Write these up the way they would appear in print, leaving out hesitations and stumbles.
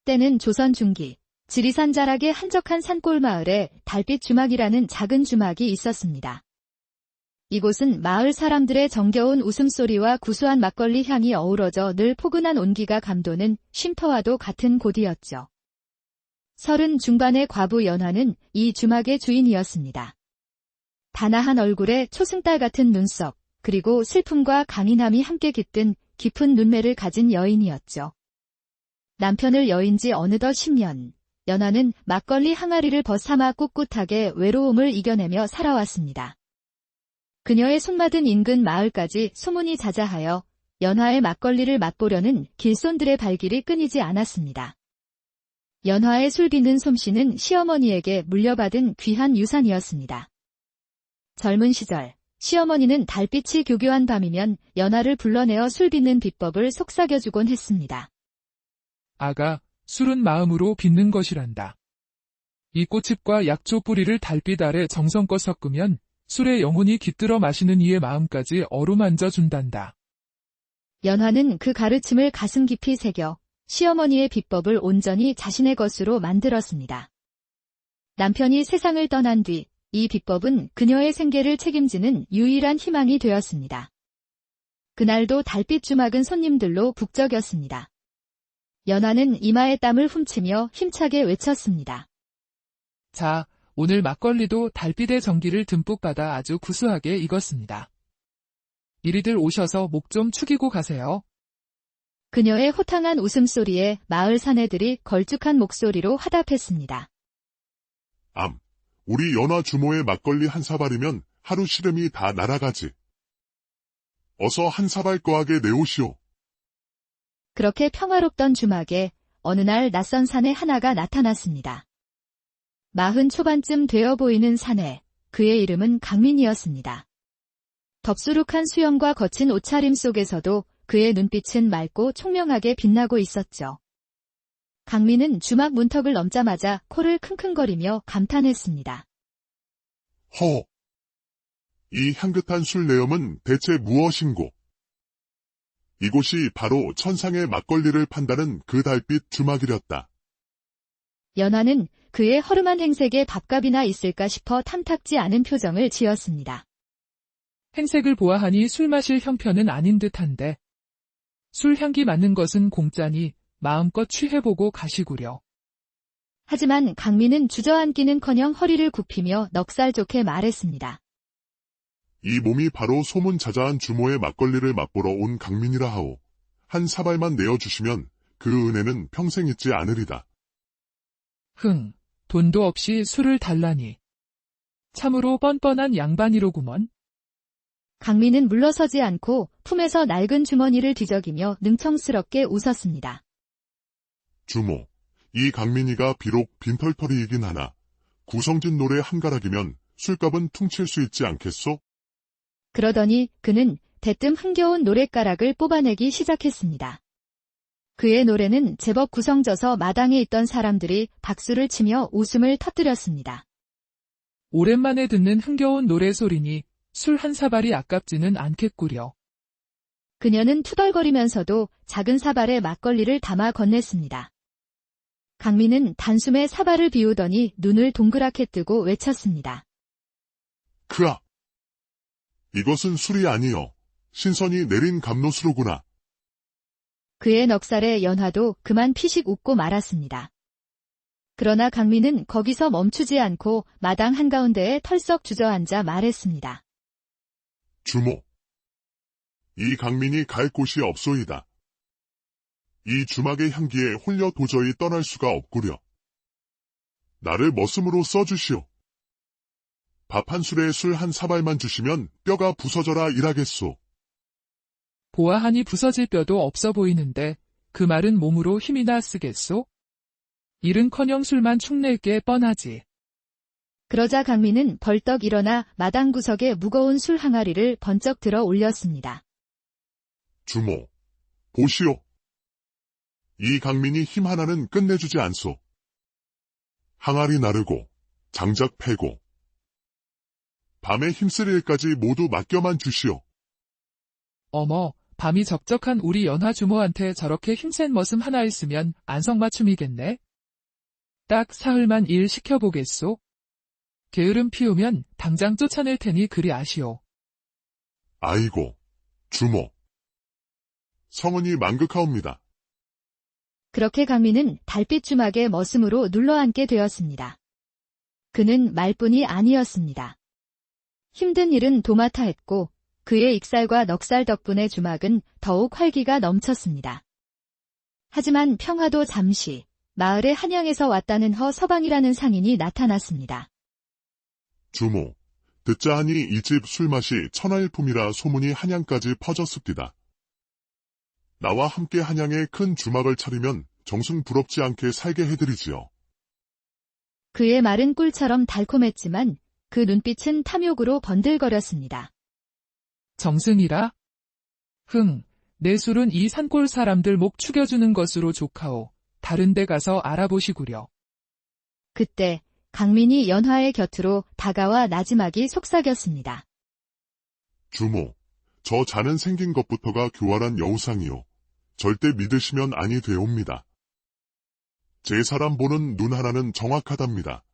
때는 조선 중기, 지리산 자락의 한적한 산골 마을에 달빛 주막이라는 작은 주막이 있었습니다. 이곳은 마을 사람들의 정겨운 웃음소리와 구수한 막걸리 향이 어우러져 늘 포근한 온기가 감도는 쉼터와도 같은 곳이었죠. 30 중반의 과부 연화는 이 주막의 주인이었습니다. 단아한 얼굴에 초승달 같은 눈썹, 그리고 슬픔과 강인함이 함께 깃든 깊은 눈매를 가진 여인이었죠. 남편을 여인 지 어느덧 10년, 연화는 막걸리 항아리를 벗삼아 꿋꿋하게 외로움을 이겨내며 살아왔습니다. 그녀의 손맛은 인근 마을까지 소문이 자자하여 연화의 막걸리를 맛보려는 길손들의 발길이 끊이지 않았습니다. 연화의 술 빚는 솜씨는 시어머니에게 물려받은 귀한 유산이었습니다. 젊은 시절, 시어머니는 달빛이 교교한 밤이면 연화를 불러내어 술 빚는 비법을 속삭여주곤 했습니다. 아가, 술은 마음으로 빚는 것이란다. 이 꽃잎과 약초 뿌리를 달빛 아래 정성껏 섞으면 술에 영혼이 깃들어 마시는 이의 마음까지 어루만져 준단다. 연화는 그 가르침을 가슴 깊이 새겨 시어머니의 비법을 온전히 자신의 것으로 만들었습니다. 남편이 세상을 떠난 뒤 이 비법은 그녀의 생계를 책임지는 유일한 희망이 되었습니다. 그날도 달빛 주막은 손님들로 북적였습니다. 연화는 이마에 땀을 훔치며 힘차게 외쳤습니다. 자, 오늘 막걸리도 달빛의 전기를 듬뿍 받아 아주 구수하게 익었습니다. 이리들 오셔서 목 좀 축이고 가세요. 그녀의 호탕한 웃음소리에 마을 사내들이 걸쭉한 목소리로 화답했습니다. 우리 연화 주모의 막걸리 한 사발이면 하루 시름이 다 날아가지. 어서 한 사발 거하게 내오시오. 그렇게 평화롭던 주막에 어느 날 낯선 사내 하나가 나타났습니다. 40 초반쯤 되어 보이는 사내, 그의 이름은 강민이었습니다. 덥수룩한 수염과 거친 옷차림 속에서도 그의 눈빛은 맑고 총명하게 빛나고 있었죠. 강민은 주막 문턱을 넘자마자 코를 킁킁거리며 감탄했습니다. 이 향긋한 술 내염은 대체 무엇인고? 이곳이 바로 천상의 막걸리를 판다는 그 달빛 주막이렸다. 연화는 그의 허름한 행색에 밥값이나 있을까 싶어 탐탁지 않은 표정을 지었습니다. 행색을 보아하니 술 마실 형편은 아닌 듯한데. 술 향기 맡는 것은 공짜니 마음껏 취해보고 가시구려. 하지만 강민은 주저앉기는커녕 허리를 굽히며 넉살 좋게 말했습니다. 이 몸이 바로 소문자자한 주모의 막걸리를 맛보러 온 강민이라 하오. 한 사발만 내어주시면 그 은혜는 평생 잊지 않으리다. 돈도 없이 술을 달라니. 참으로 뻔뻔한 양반이로구먼. 강민은 물러서지 않고 품에서 낡은 주머니를 뒤적이며 능청스럽게 웃었습니다. 주모, 이 강민이가 비록 빈털터리이긴 하나 구성진 노래 한 가락이면 술값은 퉁칠 수 있지 않겠소? 그러더니 그는 대뜸 흥겨운 노랫가락을 뽑아내기 시작했습니다. 그의 노래는 제법 구성져서 마당에 있던 사람들이 박수를 치며 웃음을 터뜨렸습니다. 오랜만에 듣는 흥겨운 노래소리니 술 한 사발이 아깝지는 않겠구려. 그녀는 투덜거리면서도 작은 사발에 막걸리를 담아 건넸습니다. 강민은 단숨에 사발을 비우더니 눈을 동그랗게 뜨고 외쳤습니다. 크아! 이것은 술이 아니여 신선이 내린 감로수로구나. 그의 넉살에 연화도 그만 피식 웃고 말았습니다. 그러나 강민은 거기서 멈추지 않고 마당 한가운데에 털썩 주저앉아 말했습니다. 주모, 이 강민이 갈 곳이 없소이다. 이 주막의 향기에 홀려 도저히 떠날 수가 없구려. 나를 머슴으로 써주시오. 밥 한 술에 술 한 사발만 주시면 뼈가 부서져라 일하겠소. 보아하니 부서질 뼈도 없어 보이는데 그 말은 몸으로 힘이나 쓰겠소? 일은커녕 술만 축낼 게 뻔하지. 그러자 강민은 벌떡 일어나 마당 구석에 무거운 술 항아리를 번쩍 들어 올렸습니다. 주모, 보시오. 이 강민이 힘 하나는 끝내주지 않소. 항아리 나르고 장작 패고 밤에 힘쓸 일까지 모두 맡겨만 주시오. 어머, 밤이 적적한 우리 연화 주모한테 저렇게 힘센 머슴 하나 있으면 안성맞춤이겠네. 딱 사흘만 일 시켜보겠소. 게으름 피우면 당장 쫓아낼 테니 그리 아시오. 아이고, 주모. 성은이 만극하옵니다. 그렇게 강민은 달빛 주막의 머슴으로 눌러앉게 되었습니다. 그는 말뿐이 아니었습니다. 힘든 일은 도맡아 했고 그의 익살과 넉살 덕분에 주막은 더욱 활기가 넘쳤습니다. 하지만 평화도 잠시 마을의 한양에서 왔다는 허서방이라는 상인이 나타났습니다. 주모, 듣자 하니 이 집 술맛이 천하일품이라 소문이 한양까지 퍼졌습니다. 나와 함께 한양에 큰 주막을 차리면 정승 부럽지 않게 살게 해드리지요. 그의 말은 꿀처럼 달콤했지만 그 눈빛은 탐욕으로 번들거렸습니다. 정승이라? 내 술은 이 산골 사람들 목 축여주는 것으로 족하오. 다른 데 가서 알아보시구려. 그때 강민이 연화의 곁으로 다가와 나지막이 속삭였습니다. 주모, 저 자는 생긴 것부터가 교활한 여우상이요. 절대 믿으시면 아니 되옵니다. 제 사람 보는 눈 하나는 정확하답니다.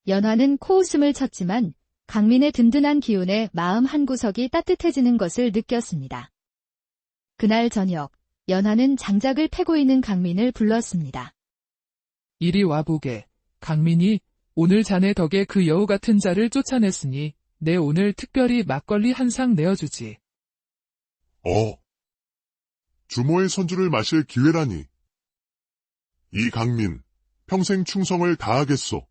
연화는 코웃음을 쳤지만 강민의 든든한 기운에 마음 한구석이 따뜻해지는 것을 느꼈습니다. 그날 저녁, 연화는 장작을 패고 있는 강민을 불렀습니다. 이리 와보게. 강민이 오늘 자네 덕에 그 여우 같은 자를 쫓아냈으니 내 오늘 특별히 막걸리 한 상 내어주지. 주모의 선주를 마실 기회라니. 이 강민, 평생 충성을 다하겠소.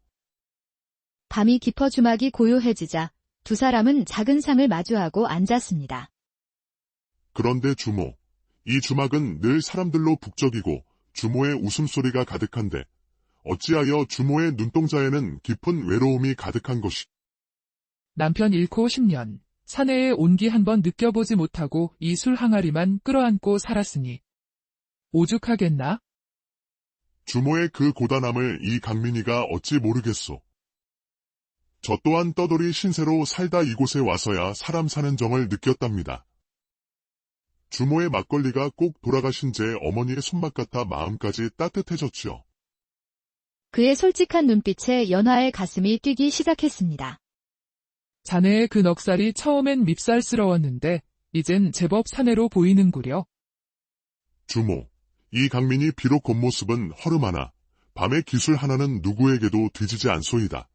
밤이 깊어 주막이 고요해지자 두 사람은 작은 상을 마주하고 앉았습니다. 그런데 주모, 이 주막은 늘 사람들로 북적이고 주모의 웃음소리가 가득한데 어찌하여 주모의 눈동자에는 깊은 외로움이 가득한 것이. 남편 잃고 10년, 사내의 온기 한번 느껴보지 못하고 이 술 항아리만 끌어안고 살았으니 오죽하겠나? 주모의 그 고단함을 이 강민이가 어찌 모르겠소. 저 또한 떠돌이 신세로 살다 이곳에 와서야 사람 사는 정을 느꼈답니다. 주모의 막걸리가 꼭 돌아가신 제 어머니의 손맛 같아 마음까지 따뜻해졌지요. 그의 솔직한 눈빛에 연화의 가슴이 뛰기 시작했습니다. 자네의 그 넉살이 처음엔 밉살스러웠는데 이젠 제법 사내로 보이는구려. 주모, 이 강민이 비록 겉모습은 허름하나 밤의 기술 하나는 누구에게도 뒤지지 않소이다.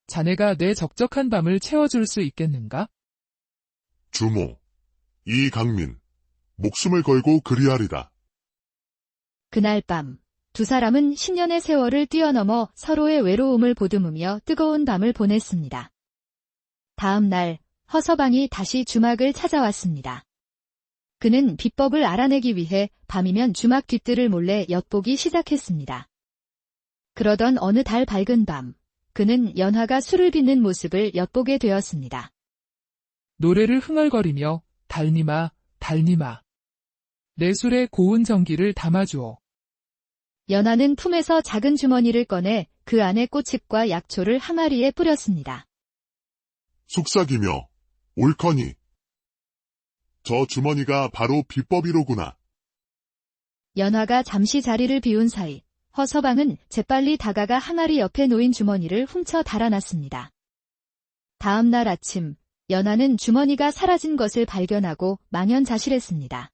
자네가 내 적적한 밤을 채워줄 수 있겠는가? 주모, 이 강민, 목숨을 걸고 그리하리다. 그날 밤, 두 사람은 10년의 세월을 뛰어넘어 서로의 외로움을 보듬으며 뜨거운 밤을 보냈습니다. 다음 날, 허서방이 다시 주막을 찾아왔습니다. 그는 비법을 알아내기 위해 밤이면 주막 뒷뜰을 몰래 엿보기 시작했습니다. 그러던 어느 달 밝은 밤, 그는 연화가 술을 빚는 모습을 엿보게 되었습니다. 노래를 흥얼거리며 달님아, 달님아. 내 술에 고운 정기를 담아주오. 연화는 품에서 작은 주머니를 꺼내 그 안에 꽃잎과 약초를 항아리에 뿌렸습니다. 속삭이며 옳거니. 저 주머니가 바로 비법이로구나. 연화가 잠시 자리를 비운 사이 허서방은 재빨리 다가가 항아리 옆에 놓인 주머니를 훔쳐 달아났습니다. 다음 날 아침 연화는 주머니가 사라진 것을 발견하고 망연자실했습니다.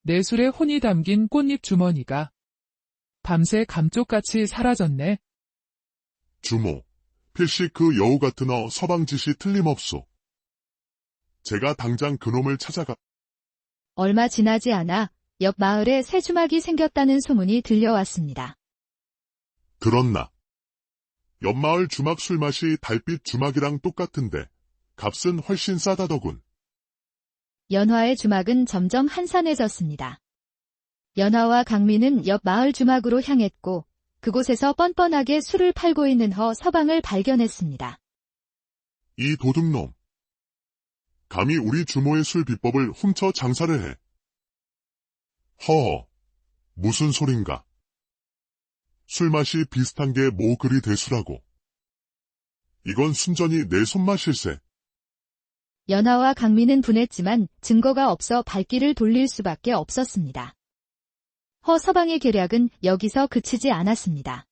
내 술에 혼이 담긴 꽃잎 주머니가 밤새 감쪽같이 사라졌네. 주모, 필시 그 여우 같은 서방짓이 틀림없소. 제가 당장 그놈을 찾아가. 얼마 지나지 않아 옆 마을에 새 주막이 생겼다는 소문이 들려왔습니다. 그렇나. 옆마을 주막 술맛이 달빛 주막이랑 똑같은데 값은 훨씬 싸다더군. 연화의 주막은 점점 한산해졌습니다. 연화와 강민은 옆 마을 주막으로 향했고 그곳에서 뻔뻔하게 술을 팔고 있는 서방을 발견했습니다. 이 도둑놈. 감히 우리 주모의 술 비법을 훔쳐 장사를 해. 허허, 무슨 소린가. 술맛이 비슷한 게 뭐 그리 대수라고. 이건 순전히 내 손맛일세. 연하와 강민은 분했지만 증거가 없어 발길을 돌릴 수밖에 없었습니다. 허서방의 계략은 여기서 그치지 않았습니다.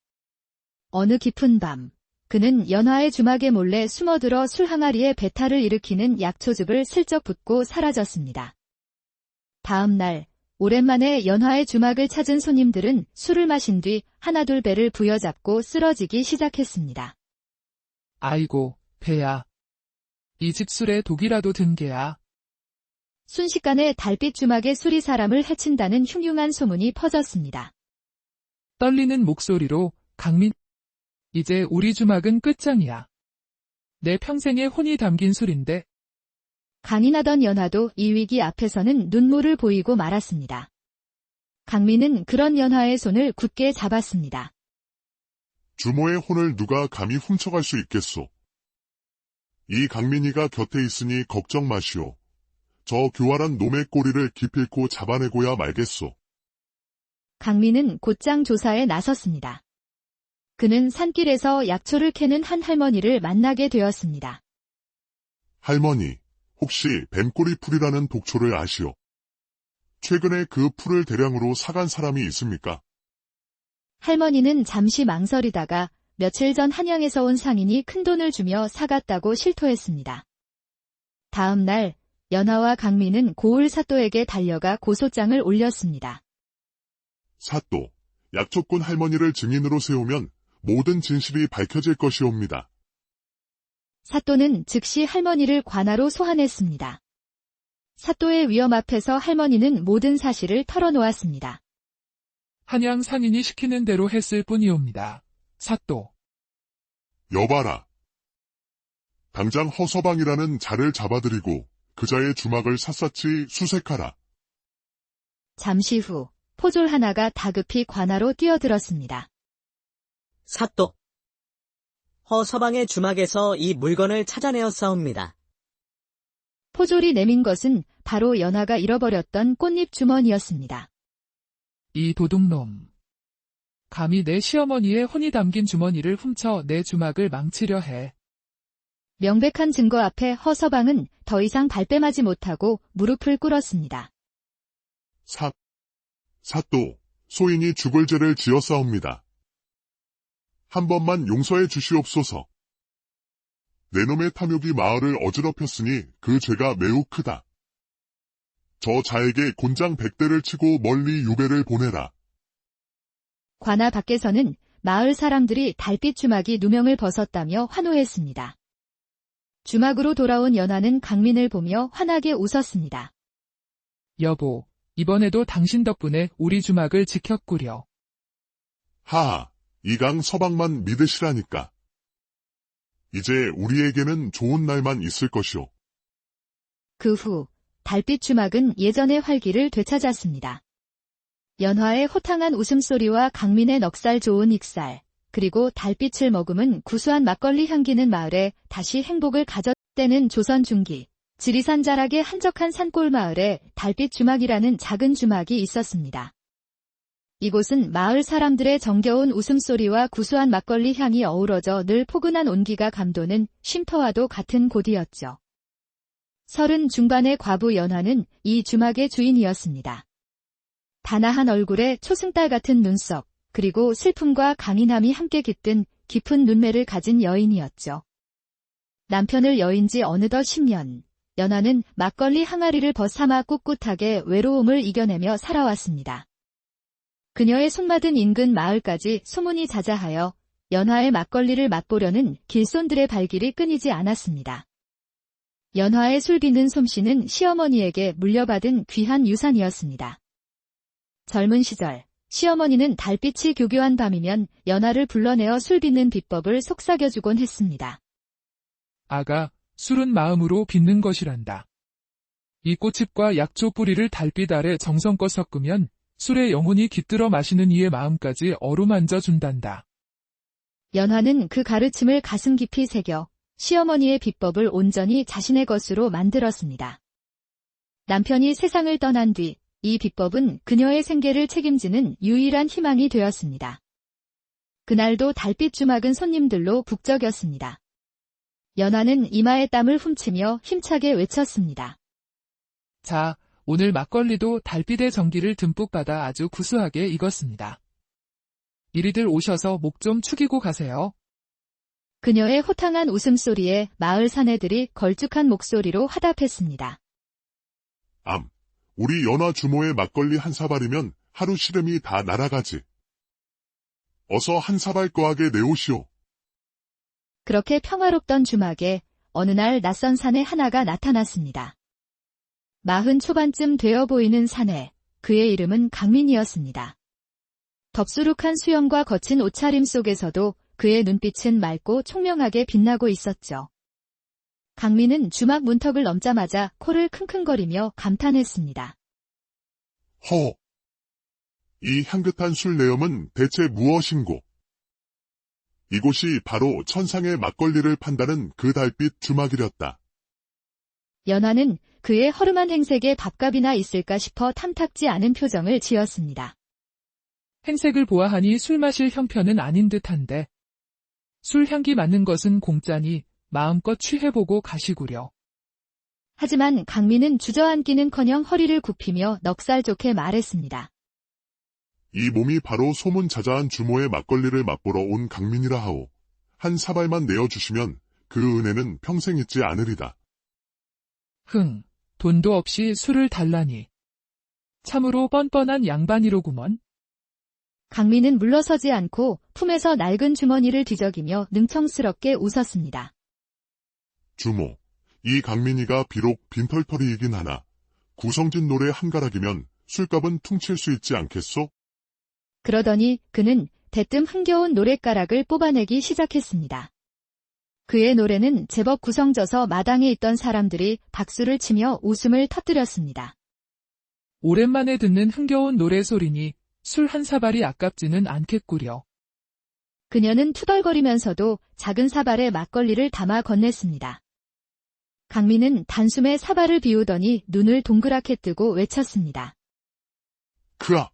어느 깊은 밤, 그는 연하의 주막에 몰래 숨어들어 술 항아리에 배탈을 일으키는 약초즙을 슬쩍 붓고 사라졌습니다. 다음 날, 오랜만에 연하의 주막을 찾은 손님들은 술을 마신 뒤 하나둘 배를 부여잡고 쓰러지기 시작했습니다. 아이고, 배야. 이 집 술에 독이라도 든 게야. 순식간에 달빛 주막에 술이 사람을 해친다는 흉흉한 소문이 퍼졌습니다. 떨리는 목소리로 강민, 이제 우리 주막은 끝장이야. 내 평생의 혼이 담긴 술인데. 강인하던 연하도 이 위기 앞에서는 눈물을 보이고 말았습니다. 강민은 그런 연하의 손을 굳게 잡았습니다. 주모의 혼을 누가 감히 훔쳐갈 수 있겠소. 이 강민이가 곁에 있으니 걱정 마시오. 저 교활한 놈의 꼬리를 기필코 잡아내고야 말겠소. 강민은 곧장 조사에 나섰습니다. 그는 산길에서 약초를 캐는 한 할머니를 만나게 되었습니다. 할머니, 혹시 뱀꼬리 풀이라는 독초를 아시오? 최근에 그 풀을 대량으로 사간 사람이 있습니까? 할머니는 잠시 망설이다가 며칠 전 한양에서 온 상인이 큰돈을 주며 사갔다고 실토했습니다. 다음 날 연하와 강민은 고을 사또에게 달려가 고소장을 올렸습니다. 사또, 약초꾼 할머니를 증인으로 세우면 모든 진실이 밝혀질 것이옵니다. 사또는 즉시 할머니를 관하로 소환했습니다. 사또의 위험 앞에서 할머니는 모든 사실을 털어놓았습니다. 한양 상인이 시키는 대로 했을 뿐이옵니다. 사또. 여봐라. 당장 허서방이라는 자를 잡아들이고 그자의 주막을 샅샅이 수색하라. 잠시 후 포졸 하나가 다급히 관하로 뛰어들었습니다. 사또. 허서방의 주막에서 이 물건을 찾아내었사옵니다. 포졸이 내민 것은 바로 연하가 잃어버렸던 꽃잎 주머니였습니다. 이 도둑놈. 감히 내 시어머니의 혼이 담긴 주머니를 훔쳐 내 주막을 망치려 해. 명백한 증거 앞에 허서방은 더 이상 발뺌하지 못하고 무릎을 꿇었습니다. 사또, 소인이 죽을 죄를 지었사옵니다. 한 번만 용서해 주시옵소서. 내 놈의 탐욕이 마을을 어지럽혔으니 그 죄가 매우 크다. 저 자에게 곤장 100대를 치고 멀리 유배를 보내라. 관아 밖에서는 마을 사람들이 달빛 주막이 누명을 벗었다며 환호했습니다. 주막으로 돌아온 연하는 강민을 보며 환하게 웃었습니다. 여보, 이번에도 당신 덕분에 우리 주막을 지켰구려. 하하, 이강 서방만 믿으시라니까. 이제 우리에게는 좋은 날만 있을 것이오. 그 후 달빛 주막은 예전의 활기를 되찾았습니다. 연화의 호탕한 웃음소리와 강민의 넉살 좋은 익살, 그리고 달빛을 머금은 구수한 막걸리 향기는 마을에 다시 행복을 가졌다는 조선 중기, 지리산 자락의 한적한 산골 마을에 달빛 주막이라는 작은 주막이 있었습니다. 이곳은 마을 사람들의 정겨운 웃음소리와 구수한 막걸리 향이 어우러져 늘 포근한 온기가 감도는 쉼터와도 같은 곳이었죠. 30 중반의 과부 연화는 이 주막의 주인이었습니다. 단아한 얼굴에 초승달 같은 눈썹, 그리고 슬픔과 강인함이 함께 깃든 깊은 눈매를 가진 여인이었죠. 남편을 여인 지 어느덧 10년, 연화는 막걸리 항아리를 벗삼아 꿋꿋하게 외로움을 이겨내며 살아왔습니다. 그녀의 손맛은 인근 마을까지 소문이 자자하여 연화의 막걸리를 맛보려는 길손들의 발길이 끊이지 않았습니다. 연화의 술 빚는 솜씨는 시어머니에게 물려받은 귀한 유산이었습니다. 젊은 시절, 시어머니는 달빛이 교교한 밤이면 연화를 불러내어 술 빚는 비법을 속삭여주곤 했습니다. 아가, 술은 마음으로 빚는 것이란다. 이 꽃잎과 약초 뿌리를 달빛 아래 정성껏 섞으면 술의 영혼이 깃들어 마시는 이의 마음까지 어루만져 준단다. 연화는 그 가르침을 가슴 깊이 새겨 시어머니의 비법을 온전히 자신의 것으로 만들었습니다. 남편이 세상을 떠난 뒤 이 비법은 그녀의 생계를 책임지는 유일한 희망이 되었습니다. 그날도 달빛 주막은 손님들로 북적였습니다. 연화는 이마에 땀을 훔치며 힘차게 외쳤습니다. 자, 오늘 막걸리도 달빛의 전기를 듬뿍 받아 아주 구수하게 익었습니다. 이리들 오셔서 목 좀 축이고 가세요. 그녀의 호탕한 웃음소리에 마을 사내들이 걸쭉한 목소리로 화답했습니다. 우리 연화 주모의 막걸리 한 사발이면 하루 시름이 다 날아가지. 어서 한 사발 거하게 내오시오. 그렇게 평화롭던 주막에 어느 날 낯선 사내 하나가 나타났습니다. 40 초반쯤 되어 보이는 사내, 그의 이름은 강민이었습니다. 덥수룩한 수염과 거친 옷차림 속에서도 그의 눈빛은 맑고 총명하게 빛나고 있었죠. 강민은 주막 문턱을 넘자마자 코를 킁킁거리며 감탄했습니다. 허! 이 향긋한 술 내음은 대체 무엇인고? 이곳이 바로 천상의 막걸리를 판다는 그 달빛 주막이렸다. 연화는 그의 허름한 행색에 밥값이나 있을까 싶어 탐탁지 않은 표정을 지었습니다. 행색을 보아하니 술 마실 형편은 아닌 듯한데 술 향기 맡는 것은 공짜니 마음껏 취해보고 가시구려. 하지만 강민은 주저앉기는커녕 허리를 굽히며 넉살 좋게 말했습니다. 이 몸이 바로 소문자자한 주모의 막걸리를 맛보러 온 강민이라 하오. 한 사발만 내어주시면 그 은혜는 평생 잊지 않으리다. 돈도 없이 술을 달라니. 참으로 뻔뻔한 양반이로구먼. 강민은 물러서지 않고 품에서 낡은 주머니를 뒤적이며 능청스럽게 웃었습니다. 주모, 이 강민이가 비록 빈털터리이긴 하나 구성진 노래 한 가락이면 술값은 퉁칠 수 있지 않겠소? 그러더니 그는 대뜸 흥겨운 노랫가락을 뽑아내기 시작했습니다. 그의 노래는 제법 구성져서 마당에 있던 사람들이 박수를 치며 웃음을 터뜨렸습니다. 오랜만에 듣는 흥겨운 노래소리니 술 한 사발이 아깝지는 않겠구려. 그녀는 투덜거리면서도 작은 사발에 막걸리를 담아 건넸습니다. 강민은 단숨에 사발을 비우더니 눈을 동그랗게 뜨고 외쳤습니다. 크아!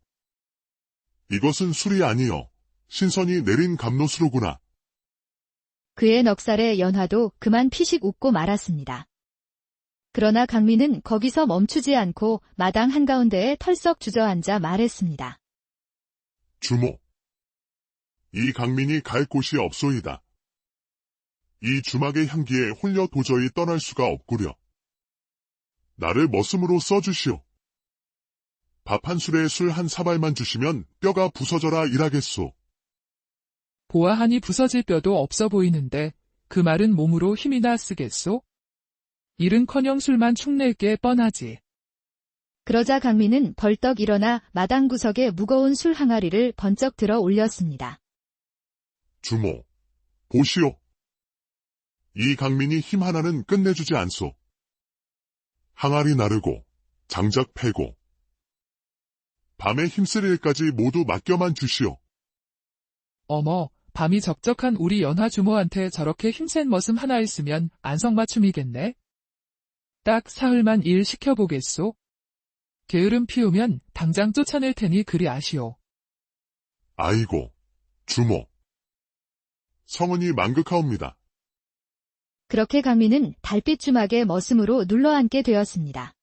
이것은 술이 아니여 신선이 내린 감로수로구나. 그의 넉살에 연화도 그만 피식 웃고 말았습니다. 그러나 강민은 거기서 멈추지 않고 마당 한가운데에 털썩 주저앉아 말했습니다. 주모, 이 강민이 갈 곳이 없소이다. 이 주막의 향기에 홀려 도저히 떠날 수가 없구려. 나를 머슴으로 써주시오. 밥 한 술에 술 한 사발만 주시면 뼈가 부서져라 일하겠소. 보아하니 부서질 뼈도 없어 보이는데 그 말은 몸으로 힘이나 쓰겠소? 일은커녕 술만 축낼 게 뻔하지. 그러자 강민은 벌떡 일어나 마당 구석에 무거운 술 항아리를 번쩍 들어 올렸습니다. 주모, 보시오. 이 강민이 힘 하나는 끝내주지 않소. 항아리 나르고 장작 패고 밤에 힘쓸 일까지 모두 맡겨만 주시오. 어머, 밤이 적적한 우리 연화 주모한테 저렇게 힘센 머슴 하나 있으면 안성맞춤이겠네. 딱 사흘만 일 시켜보겠소. 게으름 피우면 당장 쫓아낼 테니 그리 아시오. 아이고, 주모. 성은이 만극하옵니다. 그렇게 강민은 달빛 주막에 머슴으로 눌러앉게 되었습니다.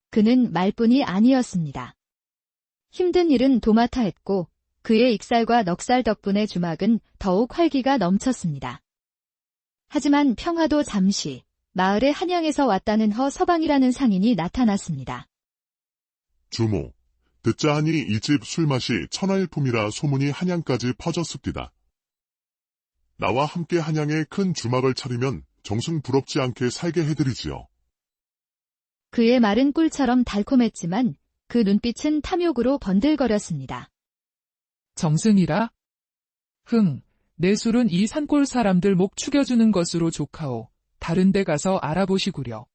그는 말뿐이 아니었습니다. 힘든 일은 도맡아 했고 그의 익살과 넉살 덕분에 주막은 더욱 활기가 넘쳤습니다. 하지만 평화도 잠시 마을의 한양에서 왔다는 서방이라는 상인이 나타났습니다. 주모, 듣자 하니 이 집 술맛이 천하일품이라 소문이 한양까지 퍼졌습니다. 나와 함께 한양에 큰 주막을 차리면 정승 부럽지 않게 살게 해드리지요. 그의 말은 꿀처럼 달콤했지만 그 눈빛은 탐욕으로 번들거렸습니다. 정승이라? 내 술은 이 산골 사람들 목 축여주는 것으로 족하오. 다른 데 가서 알아보시구려.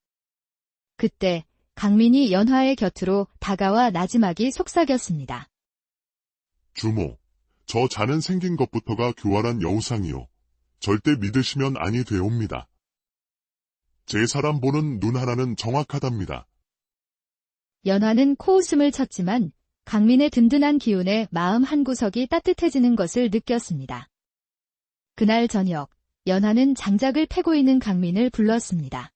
그때 강민이 연화의 곁으로 다가와 나지막이 속삭였습니다. 주모, 저 자는 생긴 것부터가 교활한 여우상이요. 절대 믿으시면 아니 되옵니다. 제 사람 보는 눈 하나는 정확하답니다. 연화는 코웃음을 쳤지만 강민의 든든한 기운에 마음 한구석이 따뜻해지는 것을 느꼈습니다. 그날 저녁, 연하는 장작을 패고 있는 강민을 불렀습니다.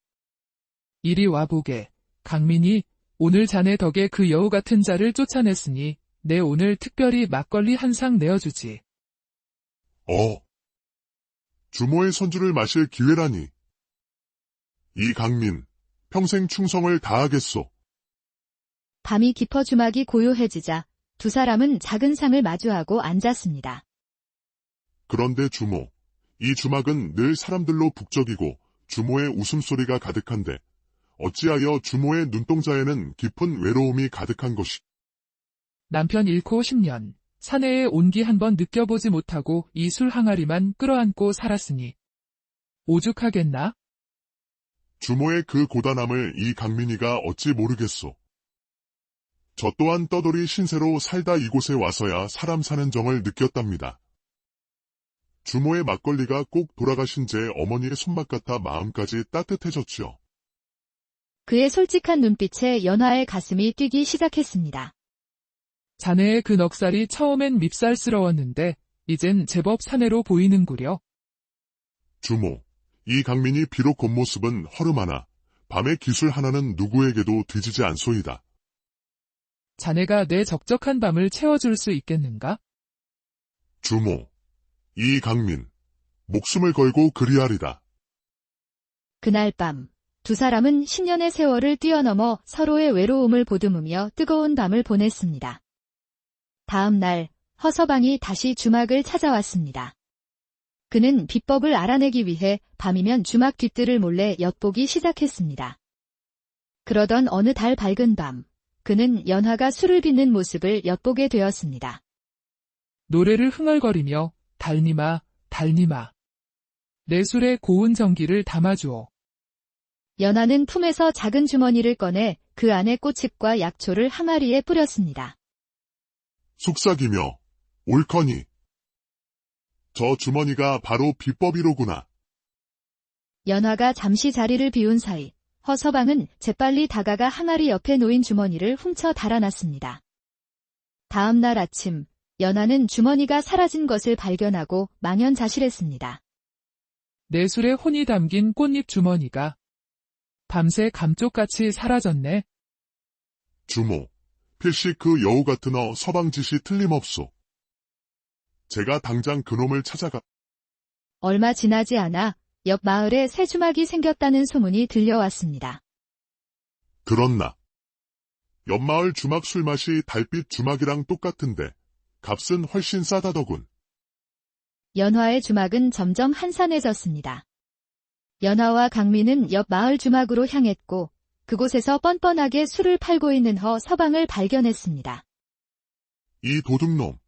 이리 와보게. 강민이 오늘 자네 덕에 그 여우 같은 자를 쫓아냈으니 내 오늘 특별히 막걸리 한 상 내어주지. 주모의 선주를 마실 기회라니. 이 강민, 평생 충성을 다하겠소. 밤이 깊어 주막이 고요해지자 두 사람은 작은 상을 마주하고 앉았습니다. 그런데 주모, 이 주막은 늘 사람들로 북적이고 주모의 웃음소리가 가득한데 어찌하여 주모의 눈동자에는 깊은 외로움이 가득한 것이. 남편 잃고 10년, 사내의 온기 한번 느껴보지 못하고 이 술 항아리만 끌어안고 살았으니 오죽하겠나? 주모의 그 고단함을 이 강민이가 어찌 모르겠소. 저 또한 떠돌이 신세로 살다 이곳에 와서야 사람 사는 정을 느꼈답니다. 주모의 막걸리가 꼭 돌아가신 제 어머니의 손맛 같아 마음까지 따뜻해졌지요. 그의 솔직한 눈빛에 연화의 가슴이 뛰기 시작했습니다. 자네의 그 넉살이 처음엔 밉살스러웠는데 이젠 제법 사내로 보이는구려. 주모, 이 강민이 비록 겉모습은 허름하나 밤의 기술 하나는 누구에게도 뒤지지 않소이다. 자네가 내 적적한 밤을 채워줄 수 있겠는가? 주모, 이 강민, 목숨을 걸고 그리하리다. 그날 밤, 두 사람은 10년의 세월을 뛰어넘어 서로의 외로움을 보듬으며 뜨거운 밤을 보냈습니다. 다음 날, 허서방이 다시 주막을 찾아왔습니다. 그는 비법을 알아내기 위해 밤이면 주막 뒷뜰을 몰래 엿보기 시작했습니다. 그러던 어느 달 밝은 밤, 그는 연화가 술을 빚는 모습을 엿보게 되었습니다. 노래를 흥얼거리며 달님아, 달님아. 내 술에 고운 정기를 담아주오. 연화는 품에서 작은 주머니를 꺼내 그 안에 꽃잎과 약초를 항아리에 뿌렸습니다. 속삭이며 옳거니. 저 주머니가 바로 비법이로구나. 연화가 잠시 자리를 비운 사이 허서방은 재빨리 다가가 항아리 옆에 놓인 주머니를 훔쳐 달아났습니다. 다음 날 아침 연화는 주머니가 사라진 것을 발견하고 망연자실했습니다. 내 술에 혼이 담긴 꽃잎 주머니가 밤새 감쪽같이 사라졌네. 주모, 필시 그 여우 같은 서방 짓이 틀림없소. 제가 당장 그놈을 찾아가. 얼마 지나지 않아 옆 마을에 새 주막이 생겼다는 소문이 들려왔습니다. 그렇나. 옆마을 주막 술맛이 달빛 주막이랑 똑같은데 값은 훨씬 싸다더군. 연화의 주막은 점점 한산해졌습니다. 연화와 강민은 옆 마을 주막으로 향했고 그곳에서 뻔뻔하게 술을 팔고 있는 허서방을 발견했습니다. 이 도둑놈.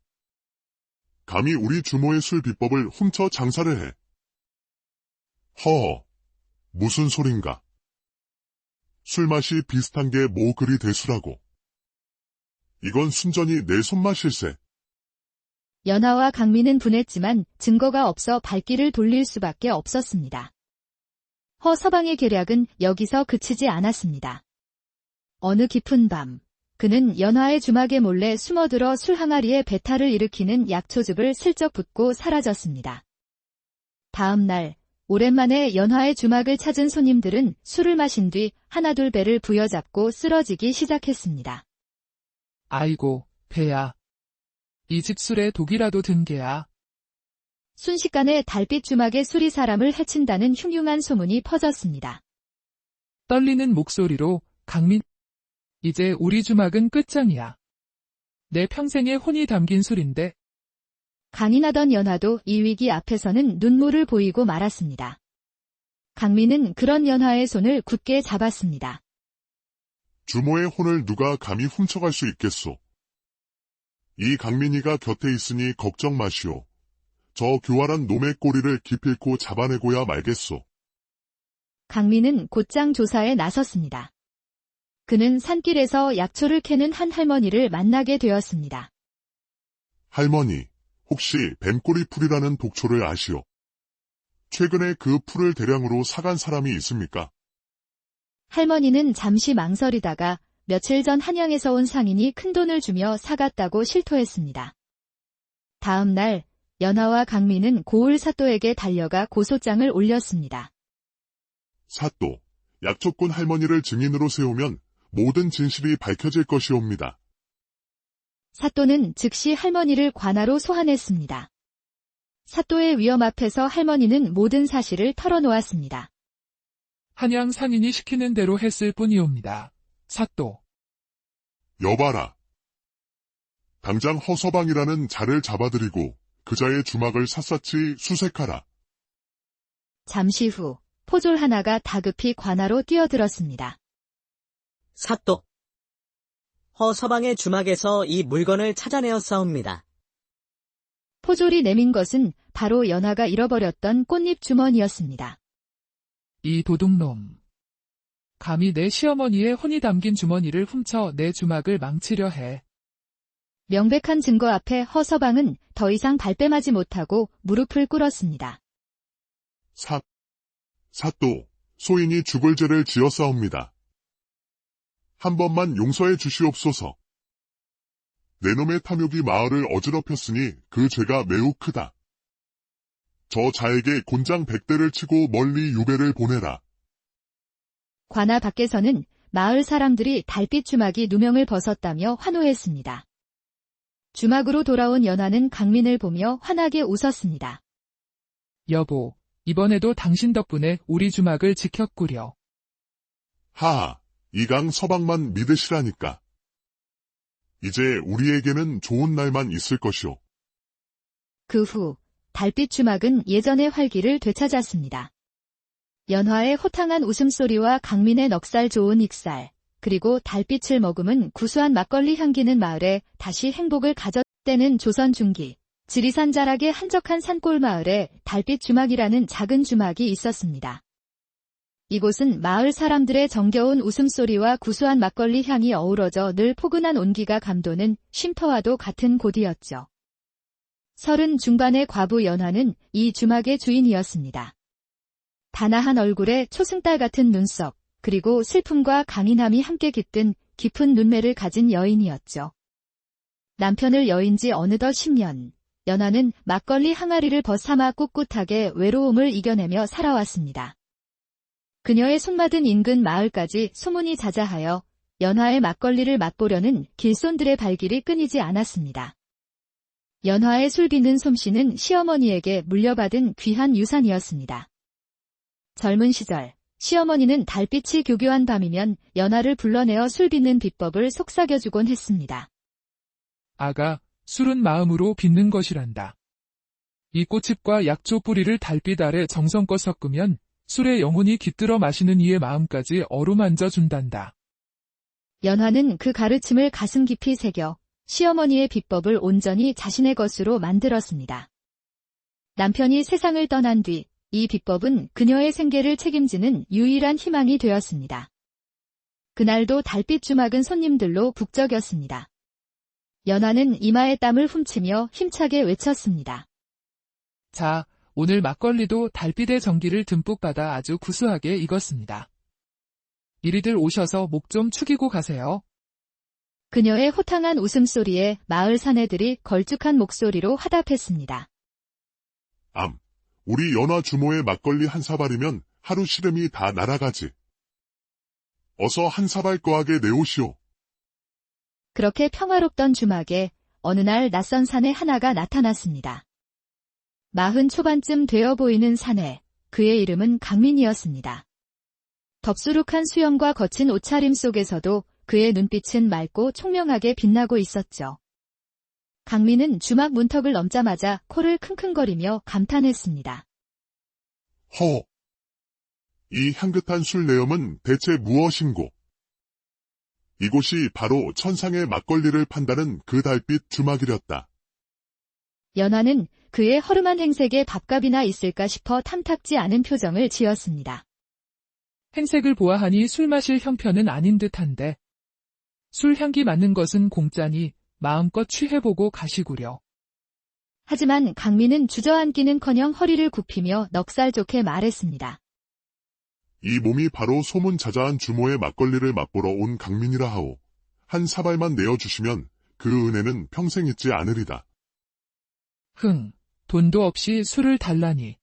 감히 우리 주모의 술 비법을 훔쳐 장사를 해. 허허, 무슨 소린가. 술맛이 비슷한 게 뭐 그리 대수라고. 이건 순전히 내 손맛일세. 연화와 강민은 분했지만 증거가 없어 발길을 돌릴 수밖에 없었습니다. 허서방의 계략은 여기서 그치지 않았습니다. 어느 깊은 밤, 그는 연화의 주막에 몰래 숨어들어 술 항아리에 배탈을 일으키는 약초즙을 슬쩍 붓고 사라졌습니다. 다음 날, 오랜만에 연화의 주막을 찾은 손님들은 술을 마신 뒤 하나둘 배를 부여잡고 쓰러지기 시작했습니다. 아이고, 배야. 이 집 술에 독이라도 든 게야. 순식간에 달빛 주막의 술이 사람을 해친다는 흉흉한 소문이 퍼졌습니다. 떨리는 목소리로 강민, 이제 우리 주막은 끝장이야. 내 평생의 혼이 담긴 술인데. 강인하던 연화도 이 위기 앞에서는 눈물을 보이고 말았습니다. 강민은 그런 연화의 손을 굳게 잡았습니다. 주모의 혼을 누가 감히 훔쳐갈 수 있겠소. 이 강민이가 곁에 있으니 걱정 마시오. 저 교활한 놈의 꼬리를 기필코 잡아내고야 말겠소. 강민은 곧장 조사에 나섰습니다. 그는 산길에서 약초를 캐는 한 할머니를 만나게 되었습니다. 할머니, 혹시 뱀꼬리 풀이라는 독초를 아시오? 최근에 그 풀을 대량으로 사간 사람이 있습니까? 할머니는 잠시 망설이다가 며칠 전 한양에서 온 상인이 큰돈을 주며 사갔다고 실토했습니다. 다음 날 연화와 강민은 고을 사또에게 달려가 고소장을 올렸습니다. 사또, 약초꾼 할머니를 증인으로 세우면 모든 진실이 밝혀질 것이옵니다. 사또는 즉시 할머니를 관하로 소환했습니다. 사또의 위험 앞에서 할머니는 모든 사실을 털어놓았습니다. 한양 상인이 시키는 대로 했을 뿐이옵니다. 사또. 여봐라. 당장 허서방이라는 자를 잡아들이고 그 자의 주막을 샅샅이 수색하라. 잠시 후 포졸 하나가 다급히 관하로 뛰어들었습니다. 사또. 허서방의 주막에서 이 물건을 찾아내었사옵니다. 포졸이 내민 것은 바로 연화가 잃어버렸던 꽃잎 주머니였습니다. 이 도둑놈. 감히 내 시어머니의 혼이 담긴 주머니를 훔쳐 내 주막을 망치려 해. 명백한 증거 앞에 허서방은 더 이상 발뺌하지 못하고 무릎을 꿇었습니다. 사또, 소인이 죽을 죄를 지었사옵니다. 한 번만 용서해 주시옵소서. 내 놈의 탐욕이 마을을 어지럽혔으니 그 죄가 매우 크다. 저 자에게 곤장 100대를 치고 멀리 유배를 보내라. 관아 밖에서는 마을 사람들이 달빛 주막이 누명을 벗었다며 환호했습니다. 주막으로 돌아온 연화는 강민을 보며 환하게 웃었습니다. 여보, 이번에도 당신 덕분에 우리 주막을 지켰구려. 하하, 이강 서방만 믿으시라니까. 이제 우리에게는 좋은 날만 있을 것이오. 그 후 달빛 주막은 예전의 활기를 되찾았습니다. 연화의 호탕한 웃음소리와 강민의 넉살 좋은 익살, 그리고 달빛을 머금은 구수한 막걸리 향기는 마을에 다시 행복을 가졌다는 조선 중기. 지리산 자락의 한적한 산골 마을에 달빛 주막이라는 작은 주막이 있었습니다. 이곳은 마을 사람들의 정겨운 웃음소리와 구수한 막걸리 향이 어우러져 늘 포근한 온기가 감도는 쉼터와도 같은 곳이었죠. 30 중반의 과부 연화는 이 주막의 주인이었습니다. 단아한 얼굴에 초승달 같은 눈썹, 그리고 슬픔과 강인함이 함께 깃든 깊은 눈매를 가진 여인이었죠. 남편을 여인 지 어느덧 10년, 연화는 막걸리 항아리를 벗삼아 꿋꿋하게 외로움을 이겨내며 살아왔습니다. 그녀의 손맞은 인근 마을까지 소문이 자자하여 연화의 막걸리를 맛보려는 길손들의 발길이 끊이지 않았습니다. 연화의 술 빚는 솜씨는 시어머니에게 물려받은 귀한 유산이었습니다. 젊은 시절, 시어머니는 달빛이 교교한 밤이면 연화를 불러내어 술 빚는 비법을 속삭여주곤 했습니다. 아가, 술은 마음으로 빚는 것이란다. 이 꽃잎과 약초 뿌리를 달빛 아래 정성껏 섞으면 술에 영혼이 깃들어 마시는 이의 마음까지 어루만져 준단다. 연화는 그 가르침을 가슴 깊이 새겨 시어머니의 비법을 온전히 자신의 것으로 만들었습니다. 남편이 세상을 떠난 뒤 이 비법은 그녀의 생계를 책임지는 유일한 희망이 되었습니다. 그날도 달빛 주막은 손님들로 북적였습니다. 연화는 이마에 땀을 훔치며 힘차게 외쳤습니다. 자, 오늘 막걸리도 달빛의 전기를 듬뿍 받아 아주 구수하게 익었습니다. 이리들 오셔서 목 좀 축이고 가세요. 그녀의 호탕한 웃음소리에 마을 사내들이 걸쭉한 목소리로 화답했습니다. 우리 연화 주모의 막걸리 한 사발이면 하루 시름이 다 날아가지. 어서 한 사발 거하게 내오시오. 그렇게 평화롭던 주막에 어느 날 낯선 사내 하나가 나타났습니다. 40 초반쯤 되어 보이는 사내, 그의 이름은 강민이었습니다. 덥수룩한 수염과 거친 옷차림 속에서도 그의 눈빛은 맑고 총명하게 빛나고 있었죠. 강민은 주막 문턱을 넘자마자 코를 킁킁거리며 감탄했습니다. 이 향긋한 술 내염은 대체 무엇인고? 이곳이 바로 천상의 막걸리를 판다는 그 달빛 주막이렸다. 연화는 그의 허름한 행색에 밥값이나 있을까 싶어 탐탁지 않은 표정을 지었습니다. 행색을 보아하니 술 마실 형편은 아닌 듯한데. 술 향기 맡는 것은 공짜니 마음껏 취해보고 가시구려. 하지만 강민은 주저앉기는커녕 허리를 굽히며 넉살 좋게 말했습니다. 이 몸이 바로 소문자자한 주모의 막걸리를 맛보러 온 강민이라 하오. 한 사발만 내어주시면 그 은혜는 평생 잊지 않으리다. 돈도 없이 술을 달라니.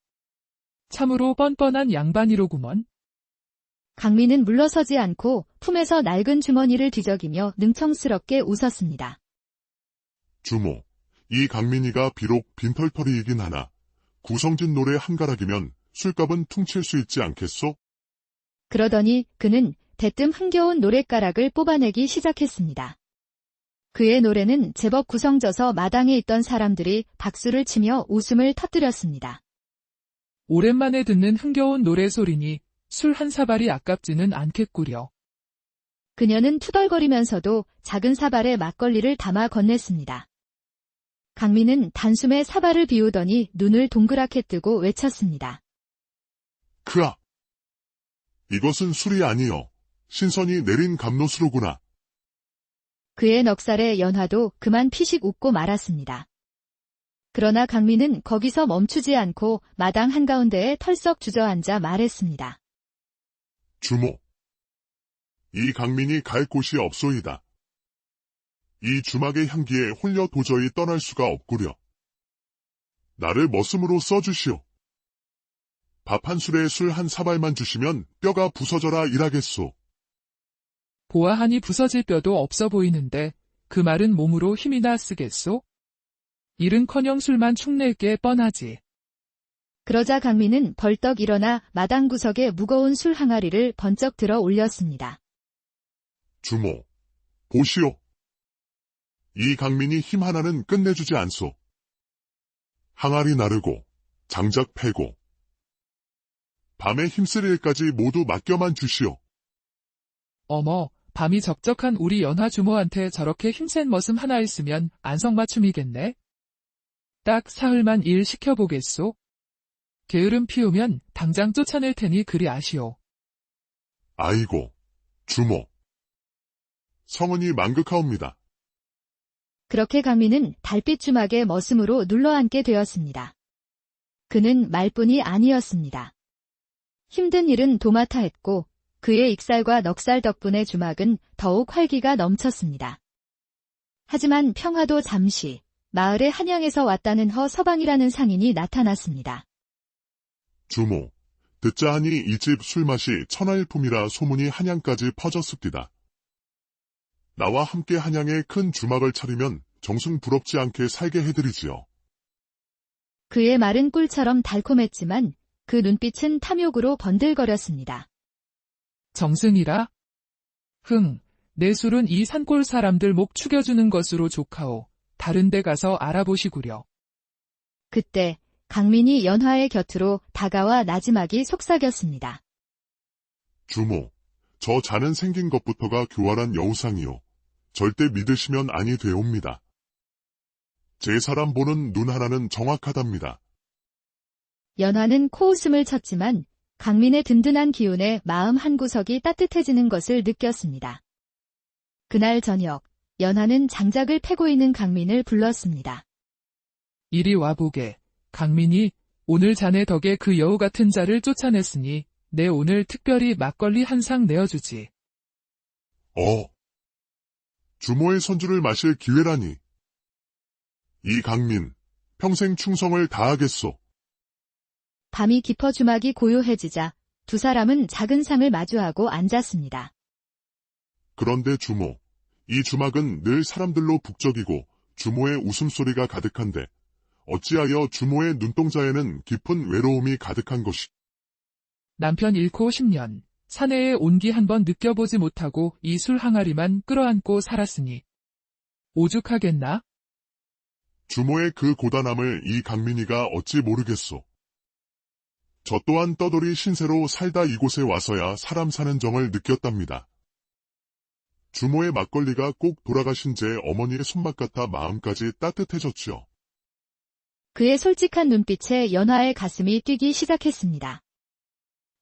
참으로 뻔뻔한 양반이로구먼. 강민은 물러서지 않고 품에서 낡은 주머니를 뒤적이며 능청스럽게 웃었습니다. 주모, 이 강민이가 비록 빈털터리이긴 하나 구성진 노래 한 가락이면 술값은 퉁칠 수 있지 않겠소? 그러더니 그는 대뜸 흥겨운 노랫가락을 뽑아내기 시작했습니다. 그의 노래는 제법 구성져서 마당에 있던 사람들이 박수를 치며 웃음을 터뜨렸습니다. 오랜만에 듣는 흥겨운 노래소리니 술 한 사발이 아깝지는 않겠구려. 그녀는 투덜거리면서도 작은 사발에 막걸리를 담아 건넸습니다. 강민은 단숨에 사발을 비우더니 눈을 동그랗게 뜨고 외쳤습니다. 크아! 이것은 술이 아니여 신선이 내린 감로수로구나. 그의 넉살에 연화도 그만 피식 웃고 말았습니다. 그러나 강민은 거기서 멈추지 않고 마당 한가운데에 털썩 주저앉아 말했습니다. 주모, 이 강민이 갈 곳이 없소이다. 이 주막의 향기에 홀려 도저히 떠날 수가 없구려. 나를 머슴으로 써주시오. 밥 한 술에 술 한 사발만 주시면 뼈가 부서져라 일하겠소. 보아하니 부서질 뼈도 없어 보이는데 그 말은 몸으로 힘이나 쓰겠소? 일은커녕 술만 축낼 게 뻔하지. 그러자 강민은 벌떡 일어나 마당 구석에 무거운 술 항아리를 번쩍 들어 올렸습니다. 주모, 보시오. 이 강민이 힘 하나는 끝내주지 않소. 항아리 나르고 장작 패고 밤에 힘쓸 일까지 모두 맡겨만 주시오. 어머, 밤이 적적한 우리 연화 주모한테 저렇게 힘센 머슴 하나 있으면 안성맞춤이겠네. 딱 사흘만 일 시켜보겠소. 게으름 피우면 당장 쫓아낼 테니 그리 아시오. 아이고, 주모. 성은이 만극하옵니다. 그렇게 강민은 달빛 주막에 머슴으로 눌러앉게 되었습니다. 그는 말뿐이 아니었습니다. 힘든 일은 도맡아 했고 그의 익살과 넉살 덕분에 주막은 더욱 활기가 넘쳤습니다. 하지만 평화도 잠시 마을의 한양에서 왔다는 서방이라는 상인이 나타났습니다. 주모, 듣자 하니 이 집 술맛이 천하일품이라 소문이 한양까지 퍼졌습니다. 나와 함께 한양에 큰 주막을 차리면 정승 부럽지 않게 살게 해드리지요. 그의 말은 꿀처럼 달콤했지만 그 눈빛은 탐욕으로 번들거렸습니다. 정승이라? 내 술은 이 산골 사람들 목 축여주는 것으로 족하오. 다른 데 가서 알아보시구려. 그때 강민이 연화의 곁으로 다가와 나지막이 속삭였습니다. 주모, 저 자는 생긴 것부터가 교활한 여우상이요. 절대 믿으시면 아니 되옵니다. 제 사람 보는 눈 하나는 정확하답니다. 연화는 코웃음을 쳤지만 강민의 든든한 기운에 마음 한구석이 따뜻해지는 것을 느꼈습니다. 그날 저녁, 연화는 장작을 패고 있는 강민을 불렀습니다. 이리 와보게. 강민이 오늘 자네 덕에 그 여우 같은 자를 쫓아냈으니 내 오늘 특별히 막걸리 한 상 내어주지. 주모의 선주를 마실 기회라니. 이 강민, 평생 충성을 다하겠소. 밤이 깊어 주막이 고요해지자 두 사람은 작은 상을 마주하고 앉았습니다. 그런데 주모, 이 주막은 늘 사람들로 북적이고 주모의 웃음소리가 가득한데 어찌하여 주모의 눈동자에는 깊은 외로움이 가득한 것이. 남편 잃고 10년, 사내의 온기 한번 느껴보지 못하고 이 술 항아리만 끌어안고 살았으니 오죽하겠나? 주모의 그 고단함을 이 강민이가 어찌 모르겠소. 저 또한 떠돌이 신세로 살다 이곳에 와서야 사람 사는 정을 느꼈답니다. 주모의 막걸리가 꼭 돌아가신 제 어머니의 손맛 같아 마음까지 따뜻해졌지요. 그의 솔직한 눈빛에 연화의 가슴이 뛰기 시작했습니다.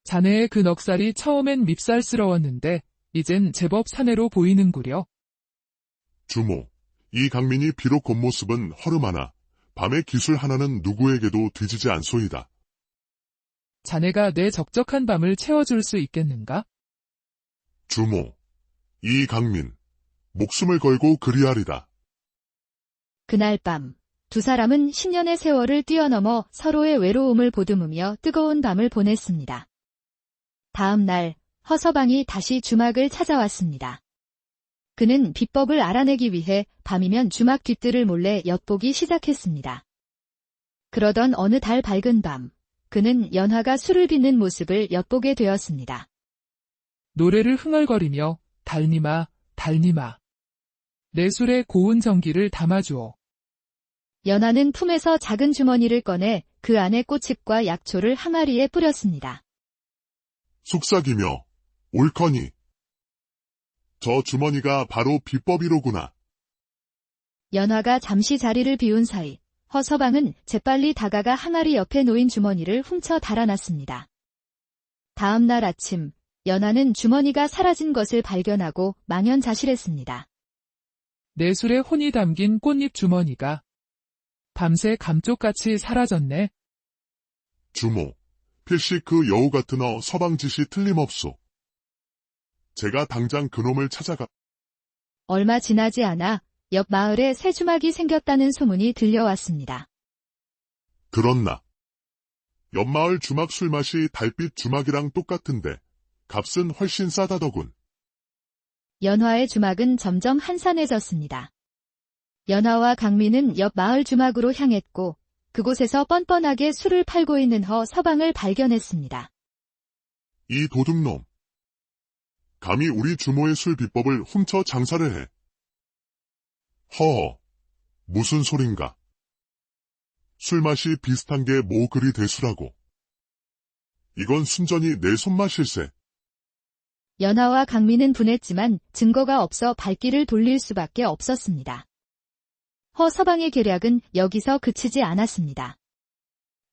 자네의 그 넉살이 처음엔 밉살스러웠는데 이젠 제법 사내로 보이는구려. 주모, 이 강민이 비록 겉모습은 허름하나 밤의 기술 하나는 누구에게도 뒤지지 않소이다. 자네가 내 적적한 밤을 채워줄 수 있겠는가? 주모, 이 강민, 목숨을 걸고 그리하리다. 그날 밤 두 사람은 10년의 세월을 뛰어넘어 서로의 외로움을 보듬으며 뜨거운 밤을 보냈습니다. 다음 날 허서방이 다시 주막을 찾아왔습니다. 그는 비법을 알아내기 위해 밤이면 주막 뒷뜰을 몰래 엿보기 시작했습니다. 그러던 어느 달 밝은 밤, 그는 연화가 술을 빚는 모습을 엿보게 되었습니다. 노래를 흥얼거리며 달님아, 달님아. 내 술에 고운 정기를 담아주오. 연화는 품에서 작은 주머니를 꺼내 그 안에 꽃잎과 약초를 항아리에 뿌렸습니다. 속삭이며 옳거니. 저 주머니가 바로 비법이로구나. 연화가 잠시 자리를 비운 사이 허서방은 재빨리 다가가 항아리 옆에 놓인 주머니를 훔쳐 달아났습니다. 다음 날 아침 연화는 주머니가 사라진 것을 발견하고 망연자실했습니다. 내 술에 혼이 담긴 꽃잎 주머니가 밤새 감쪽같이 사라졌네. 주모, 필시 그 여우 같은 서방 짓이 틀림없소. 제가 당장 그놈을 찾아가. 얼마 지나지 않아 옆 마을에 새 주막이 생겼다는 소문이 들려왔습니다. 들었나? 옆마을 주막 술맛이 달빛 주막이랑 똑같은데 값은 훨씬 싸다더군. 연화의 주막은 점점 한산해졌습니다. 연화와 강민은 옆 마을 주막으로 향했고 그곳에서 뻔뻔하게 술을 팔고 있는 허서방을 발견했습니다. 이 도둑놈. 감히 우리 주모의 술 비법을 훔쳐 장사를 해. 허허, 무슨 소린가. 술맛이 비슷한 게 뭐 그리 대수라고. 이건 순전히 내 손맛일세. 연화와 강민은 분했지만 증거가 없어 발길을 돌릴 수밖에 없었습니다. 허서방의 계략은 여기서 그치지 않았습니다.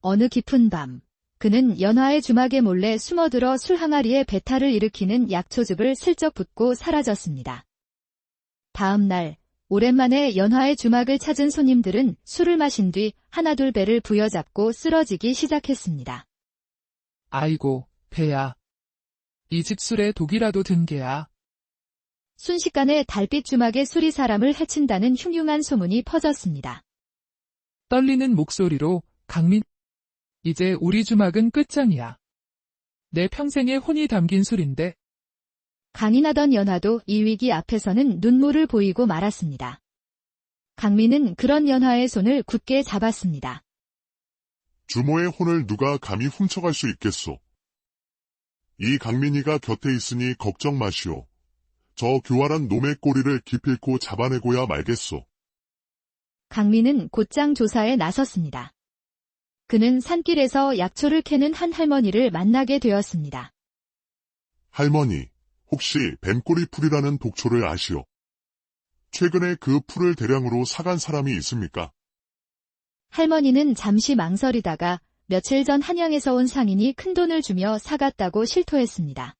어느 깊은 밤, 그는 연화의 주막에 몰래 숨어들어 술 항아리에 배탈을 일으키는 약초즙을 슬쩍 붓고 사라졌습니다. 다음 날, 오랜만에 연화의 주막을 찾은 손님들은 술을 마신 뒤 하나둘 배를 부여잡고 쓰러지기 시작했습니다. 아이고, 배야. 이 집 술에 독이라도 든 게야. 순식간에 달빛 주막의 술이 사람을 해친다는 흉흉한 소문이 퍼졌습니다. 떨리는 목소리로 강민, 이제 우리 주막은 끝장이야. 내 평생의 혼이 담긴 술인데. 강인하던 연화도 이 위기 앞에서는 눈물을 보이고 말았습니다. 강민은 그런 연화의 손을 굳게 잡았습니다. 주모의 혼을 누가 감히 훔쳐갈 수 있겠소. 이 강민이가 곁에 있으니 걱정 마시오. 저 교활한 놈의 꼬리를 기필코 잡아내고야 말겠소. 강민은 곧장 조사에 나섰습니다. 그는 산길에서 약초를 캐는 한 할머니를 만나게 되었습니다. 할머니, 혹시 뱀꼬리 풀이라는 독초를 아시오? 최근에 그 풀을 대량으로 사간 사람이 있습니까? 할머니는 잠시 망설이다가 며칠 전 한양에서 온 상인이 큰돈을 주며 사갔다고 실토했습니다.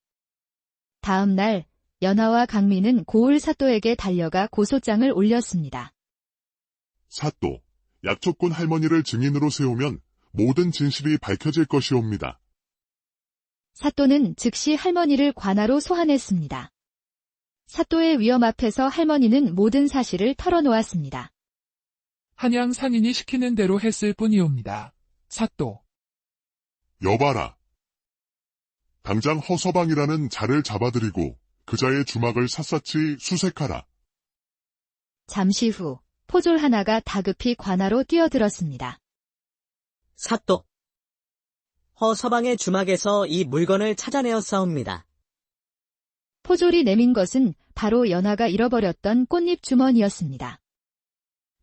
다음 날 연화와 강민은 고을 사또에게 달려가 고소장을 올렸습니다. 사또, 약초꾼 할머니를 증인으로 세우면 모든 진실이 밝혀질 것이옵니다. 사또는 즉시 할머니를 관하로 소환했습니다. 사또의 위험 앞에서 할머니는 모든 사실을 털어놓았습니다. 한양 상인이 시키는 대로 했을 뿐이옵니다. 사또. 여봐라. 당장 허서방이라는 자를 잡아들이고 그자의 주막을 샅샅이 수색하라. 잠시 후 포졸 하나가 다급히 관하로 뛰어들었습니다. 사또. 허서방의 주막에서 이 물건을 찾아내었사옵니다. 포졸이 내민 것은 바로 연화가 잃어버렸던 꽃잎 주머니였습니다.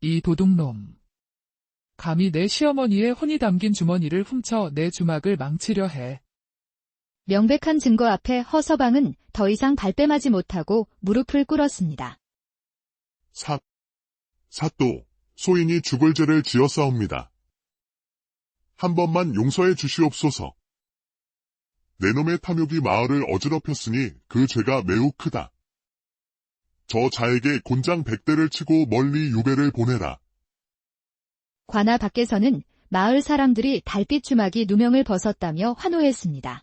이 도둑놈. 감히 내 시어머니의 혼이 담긴 주머니를 훔쳐 내 주막을 망치려 해. 명백한 증거 앞에 허서방은 더 이상 발뺌하지 못하고 무릎을 꿇었습니다. 사또, 소인이 죽을 죄를 지었사옵니다. 한 번만 용서해 주시옵소서. 내 놈의 탐욕이 마을을 어지럽혔으니 그 죄가 매우 크다. 저 자에게 곤장 100대를 치고 멀리 유배를 보내라. 관아 밖에서는 마을 사람들이 달빛 주막이 누명을 벗었다며 환호했습니다.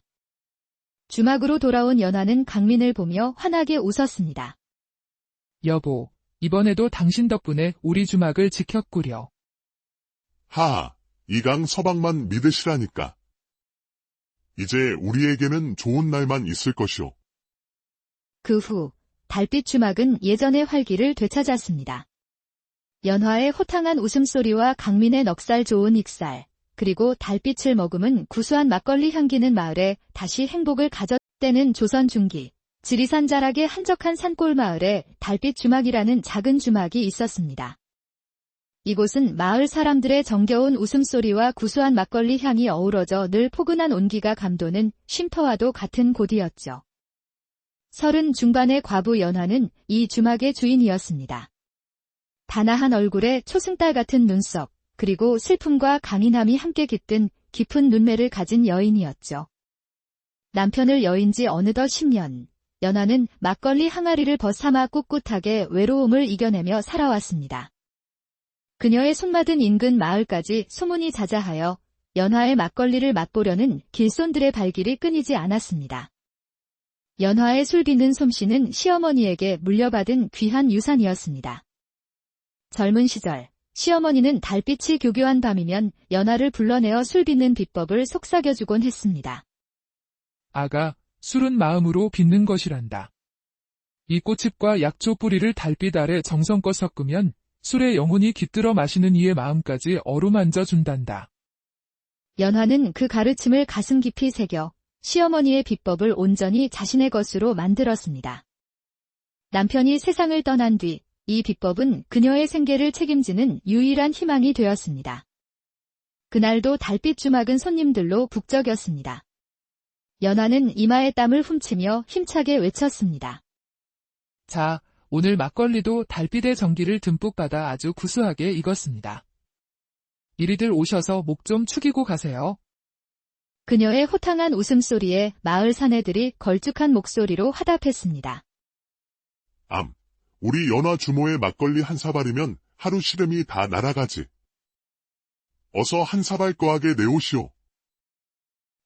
주막으로 돌아온 연화는 강민을 보며 환하게 웃었습니다. 여보, 이번에도 당신 덕분에 우리 주막을 지켰구려. 하하, 이강 서방만 믿으시라니까. 이제 우리에게는 좋은 날만 있을 것이오. 그 후 달빛 주막은 예전의 활기를 되찾았습니다. 연화의 호탕한 웃음소리와 강민의 넉살 좋은 익살, 그리고 달빛을 머금은 구수한 막걸리 향기는 마을에 다시 행복을 가졌다는 조선 중기. 지리산 자락의 한적한 산골 마을에 달빛 주막이라는 작은 주막이 있었습니다. 이곳은 마을 사람들의 정겨운 웃음소리와 구수한 막걸리 향이 어우러져 늘 포근한 온기가 감도는 쉼터와도 같은 곳이었죠. 30 중반의 과부 연화는 이 주막의 주인이었습니다. 단아한 얼굴에 초승달 같은 눈썹, 그리고 슬픔과 강인함이 함께 깃든 깊은 눈매를 가진 여인이었죠. 남편을 여인 지 어느덧 10년, 연화는 막걸리 항아리를 벗삼아 꿋꿋하게 외로움을 이겨내며 살아왔습니다. 그녀의 손맛은 인근 마을까지 소문이 자자하여 연화의 막걸리를 맛보려는 길손들의 발길이 끊이지 않았습니다. 연화의 술 빚는 솜씨는 시어머니에게 물려받은 귀한 유산이었습니다. 젊은 시절, 시어머니는 달빛이 교교한 밤이면 연화를 불러내어 술 빚는 비법을 속삭여주곤 했습니다. 아가, 술은 마음으로 빚는 것이란다. 이 꽃잎과 약초 뿌리를 달빛 아래 정성껏 섞으면 술에 영혼이 깃들어 마시는 이의 마음까지 어루만져 준단다. 연화는 그 가르침을 가슴 깊이 새겨 시어머니의 비법을 온전히 자신의 것으로 만들었습니다. 남편이 세상을 떠난 뒤 이 비법은 그녀의 생계를 책임지는 유일한 희망이 되었습니다. 그날도 달빛 주막은 손님들로 북적였습니다. 연화는 이마에 땀을 훔치며 힘차게 외쳤습니다. 자, 오늘 막걸리도 달빛의 전기를 듬뿍 받아 아주 구수하게 익었습니다. 이리들 오셔서 목 좀 축이고 가세요. 그녀의 호탕한 웃음소리에 마을 사내들이 걸쭉한 목소리로 화답했습니다. 우리 연화 주모의 막걸리 한 사발이면 하루 시름이 다 날아가지. 어서 한 사발 거하게 내오시오.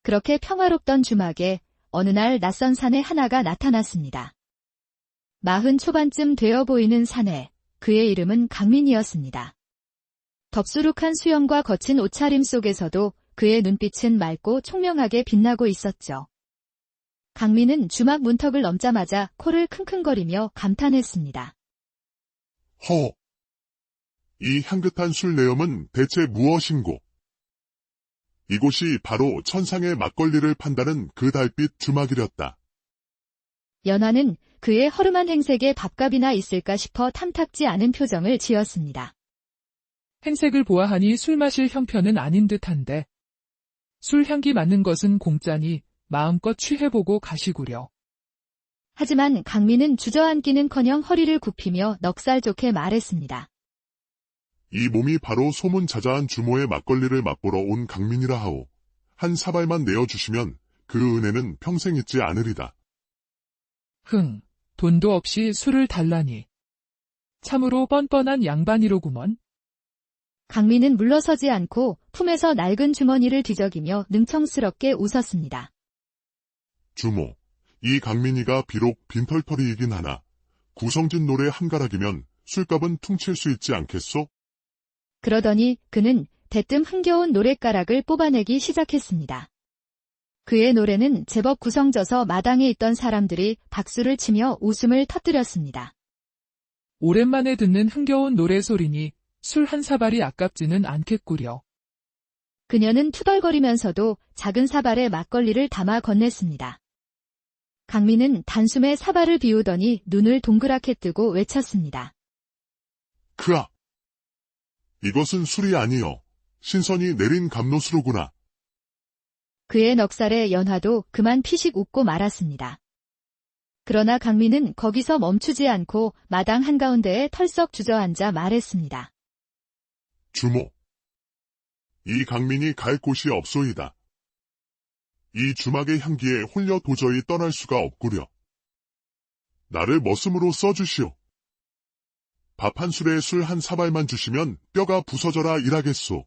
그렇게 평화롭던 주막에 어느 날 낯선 사내 하나가 나타났습니다. 40 초반쯤 되어 보이는 사내, 그의 이름은 강민이었습니다. 덥수룩한 수염과 거친 옷차림 속에서도 그의 눈빛은 맑고 총명하게 빛나고 있었죠. 강민은 주막 문턱을 넘자마자 코를 킁킁거리며 감탄했습니다. 허! 이 향긋한 술 내염은 대체 무엇인고? 이곳이 바로 천상의 막걸리를 판다는 그 달빛 주막이렸다. 연화는 그의 허름한 행색에 밥값이나 있을까 싶어 탐탁지 않은 표정을 지었습니다. 행색을 보아하니 술 마실 형편은 아닌 듯한데 술 향기 맡는 것은 공짜니 마음껏 취해보고 가시구려. 하지만 강민은 주저앉기는커녕 허리를 굽히며 넉살 좋게 말했습니다. 이 몸이 바로 소문 자자한 주모의 막걸리를 맛보러 온 강민이라 하오. 한 사발만 내어주시면 그 은혜는 평생 잊지 않으리다. 돈도 없이 술을 달라니. 참으로 뻔뻔한 양반이로구먼. 강민은 물러서지 않고 품에서 낡은 주머니를 뒤적이며 능청스럽게 웃었습니다. 주모, 이 강민이가 비록 빈털터리이긴 하나 구성진 노래 한 가락이면 술값은 퉁칠 수 있지 않겠소? 그러더니 그는 대뜸 흥겨운 노랫가락을 뽑아내기 시작했습니다. 그의 노래는 제법 구성져서 마당에 있던 사람들이 박수를 치며 웃음을 터뜨렸습니다. 오랜만에 듣는 흥겨운 노래소리니 술 한 사발이 아깝지는 않겠구려. 그녀는 투덜거리면서도 작은 사발에 막걸리를 담아 건넸습니다. 강민은 단숨에 사발을 비우더니 눈을 동그랗게 뜨고 외쳤습니다. 크아! 이것은 술이 아니여. 신선이 내린 감로수로구나. 그의 넉살에 연화도 그만 피식 웃고 말았습니다. 그러나 강민은 거기서 멈추지 않고 마당 한가운데에 털썩 주저앉아 말했습니다. 주모, 이 강민이 갈 곳이 없소이다. 이 주막의 향기에 홀려 도저히 떠날 수가 없구려. 나를 머슴으로 써주시오. 밥 한 술에 술 한 사발만 주시면 뼈가 부서져라 일하겠소.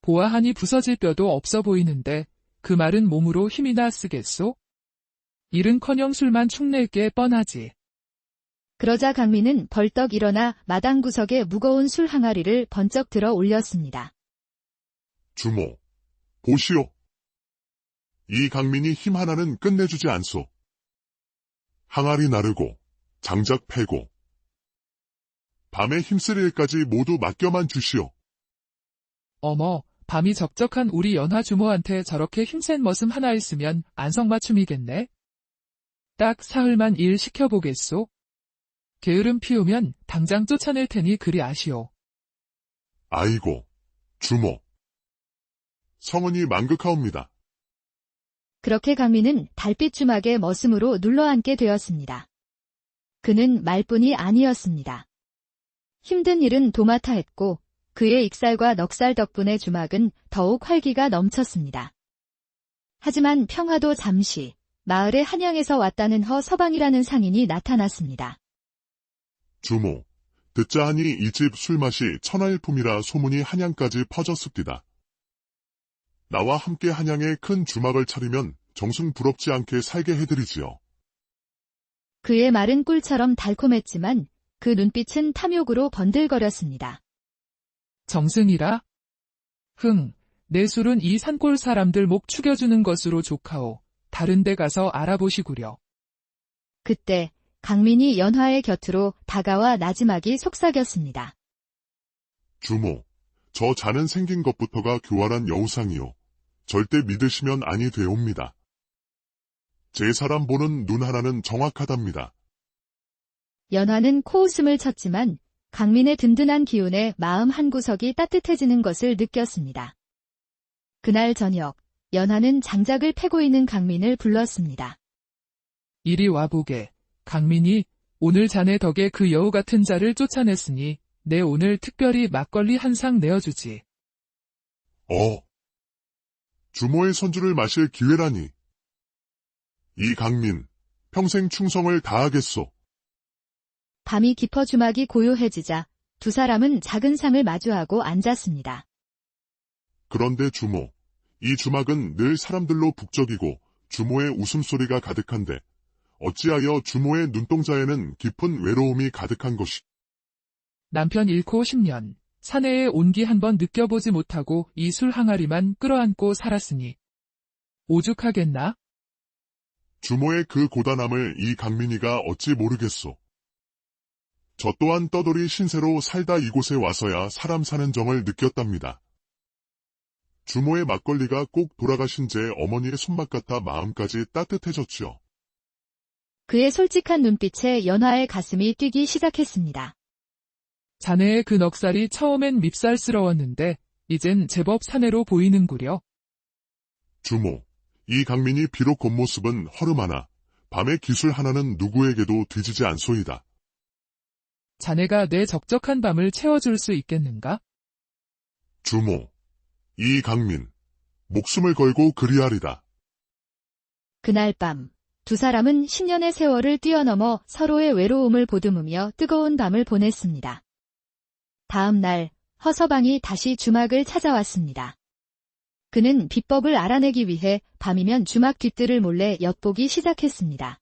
보아하니 부서질 뼈도 없어 보이는데 그 말은 몸으로 힘이나 쓰겠소? 일은커녕 술만 축낼 게 뻔하지. 그러자 강민은 벌떡 일어나 마당 구석에 무거운 술 항아리를 번쩍 들어 올렸습니다. 주모, 보시오. 이 강민이 힘 하나는 끝내주지 않소. 항아리 나르고, 장작 패고, 밤에 힘쓸 일까지 모두 맡겨만 주시오. 어머, 밤이 적적한 우리 연화 주모한테 저렇게 힘센 머슴 하나 있으면 안성맞춤이겠네. 딱 사흘만 일 시켜보겠소. 게으름 피우면 당장 쫓아낼 테니 그리 아시오. 아이고, 주모. 성은이 만극하옵니다. 그렇게 강민은 달빛 주막에 머슴으로 눌러앉게 되었습니다. 그는 말뿐이 아니었습니다. 힘든 일은 도맡아 했고 그의 익살과 넉살 덕분에 주막은 더욱 활기가 넘쳤습니다. 하지만 평화도 잠시 마을의 한양에서 왔다는 허서방이라는 상인이 나타났습니다. 주모, 듣자 하니 이 집 술맛이 천하일품이라 소문이 한양까지 퍼졌습니다. 나와 함께 한양에 큰 주막을 차리면 정승 부럽지 않게 살게 해드리지요. 그의 말은 꿀처럼 달콤했지만 그 눈빛은 탐욕으로 번들거렸습니다. 정승이라? 내 술은 이 산골 사람들 목 축여주는 것으로 족하오. 다른 데 가서 알아보시구려. 그때 강민이 연화의 곁으로 다가와 나지막이 속삭였습니다. 주모, 저 자는 생긴 것부터가 교활한 여우상이요. 절대 믿으시면 아니 되옵니다. 제 사람 보는 눈 하나는 정확하답니다. 연화는 코웃음을 쳤지만 강민의 든든한 기운에 마음 한구석이 따뜻해지는 것을 느꼈습니다. 그날 저녁, 연화는 장작을 패고 있는 강민을 불렀습니다. 이리 와보게. 강민이 오늘 자네 덕에 그 여우 같은 자를 쫓아냈으니 내 오늘 특별히 막걸리 한 상 내어주지. 주모의 선주를 마실 기회라니. 이 강민, 평생 충성을 다하겠소. 밤이 깊어 주막이 고요해지자 두 사람은 작은 상을 마주하고 앉았습니다. 그런데 주모, 이 주막은 늘 사람들로 북적이고 주모의 웃음소리가 가득한데 어찌하여 주모의 눈동자에는 깊은 외로움이 가득한 것이. 남편 잃고 10년, 사내의 온기 한번 느껴보지 못하고 이 술 항아리만 끌어안고 살았으니 오죽하겠나? 주모의 그 고단함을 이 강민이가 어찌 모르겠소. 저 또한 떠돌이 신세로 살다 이곳에 와서야 사람 사는 정을 느꼈답니다. 주모의 막걸리가 꼭 돌아가신 제 어머니의 손맛 같아 마음까지 따뜻해졌지요. 그의 솔직한 눈빛에 연화의 가슴이 뛰기 시작했습니다. 자네의 그 넉살이 처음엔 밉살스러웠는데 이젠 제법 사내로 보이는구려. 주모, 이 강민이 비록 겉모습은 허름하나 밤의 기술 하나는 누구에게도 뒤지지 않소이다. 자네가 내 적적한 밤을 채워줄 수 있겠는가? 주모, 이 강민, 목숨을 걸고 그리하리다. 그날 밤, 두 사람은 10년의 세월을 뛰어넘어 서로의 외로움을 보듬으며 뜨거운 밤을 보냈습니다. 다음 날, 허서방이 다시 주막을 찾아왔습니다. 그는 비법을 알아내기 위해 밤이면 주막 뒷뜰을 몰래 엿보기 시작했습니다.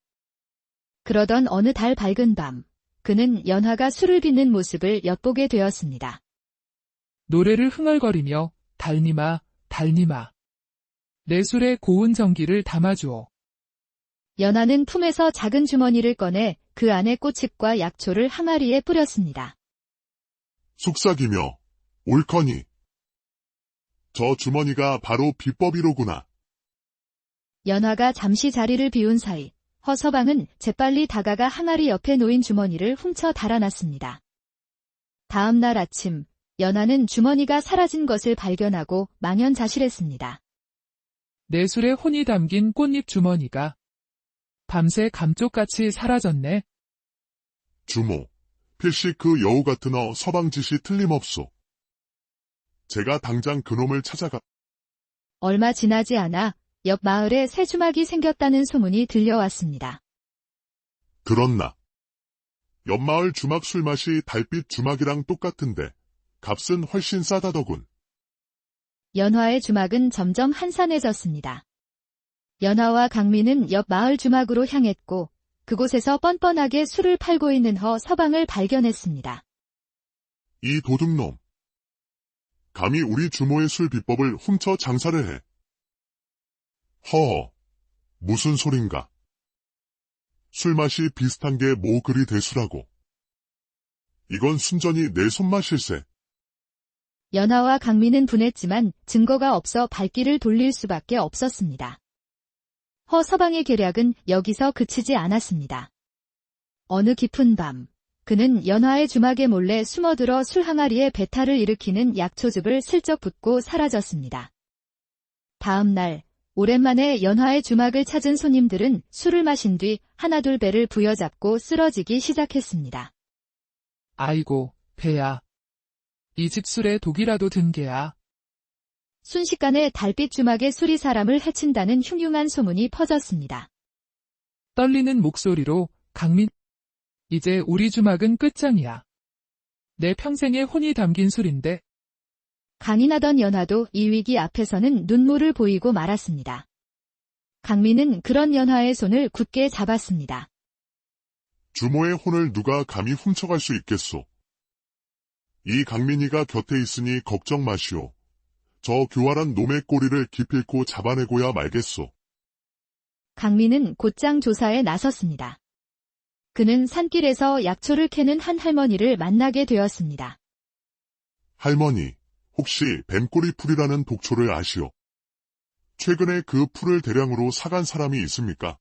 그러던 어느 달 밝은 밤, 그는 연화가 술을 빚는 모습을 엿보게 되었습니다. 노래를 흥얼거리며 달님아, 달님아. 내 술에 고운 정기를 담아주오. 연화는 품에서 작은 주머니를 꺼내 그 안에 꽃잎과 약초를 항아리에 뿌렸습니다. 속삭이며 옳거니. 저 주머니가 바로 비법이로구나. 연화가 잠시 자리를 비운 사이 허서방은 재빨리 다가가 항아리 옆에 놓인 주머니를 훔쳐 달아났습니다. 다음 날 아침 연화는 주머니가 사라진 것을 발견하고 망연자실했습니다. 내 술에 혼이 담긴 꽃잎 주머니가 밤새 감쪽같이 사라졌네. 주모, 필시 그 여우 같은 서방 짓이 틀림없소. 제가 당장 그놈을 찾아가. 얼마 지나지 않아 옆 마을에 새 주막이 생겼다는 소문이 들려왔습니다. 그렇나. 옆마을 주막 술맛이 달빛 주막이랑 똑같은데 값은 훨씬 싸다더군. 연화의 주막은 점점 한산해졌습니다. 연화와 강민은 옆 마을 주막으로 향했고 그곳에서 뻔뻔하게 술을 팔고 있는 허서방을 발견했습니다. 이 도둑놈. 감히 우리 주모의 술 비법을 훔쳐 장사를 해. 허허, 무슨 소린가. 술맛이 비슷한 게 뭐 그리 대수라고. 이건 순전히 내 손맛일세. 연하와 강민은 분했지만 증거가 없어 발길을 돌릴 수밖에 없었습니다. 허서방의 계략은 여기서 그치지 않았습니다. 어느 깊은 밤, 그는 연하의 주막에 몰래 숨어들어 술 항아리에 배탈을 일으키는 약초즙을 슬쩍 붓고 사라졌습니다. 다음 날, 오랜만에 연하의 주막을 찾은 손님들은 술을 마신 뒤 하나둘 배를 부여잡고 쓰러지기 시작했습니다. 아이고, 배야. 이 집 술에 독이라도 든 게야. 순식간에 달빛 주막의 술이 사람을 해친다는 흉흉한 소문이 퍼졌습니다. 떨리는 목소리로 강민, 이제 우리 주막은 끝장이야. 내 평생의 혼이 담긴 술인데. 강인하던 연하도 이 위기 앞에서는 눈물을 보이고 말았습니다. 강민은 그런 연하의 손을 굳게 잡았습니다. 주모의 혼을 누가 감히 훔쳐갈 수 있겠소. 이 강민이가 곁에 있으니 걱정 마시오. 저 교활한 놈의 꼬리를 기필코 잡아내고야 말겠소. 강민은 곧장 조사에 나섰습니다. 그는 산길에서 약초를 캐는 한 할머니를 만나게 되었습니다. 할머니, 혹시 뱀꼬리 풀이라는 독초를 아시오? 최근에 그 풀을 대량으로 사간 사람이 있습니까?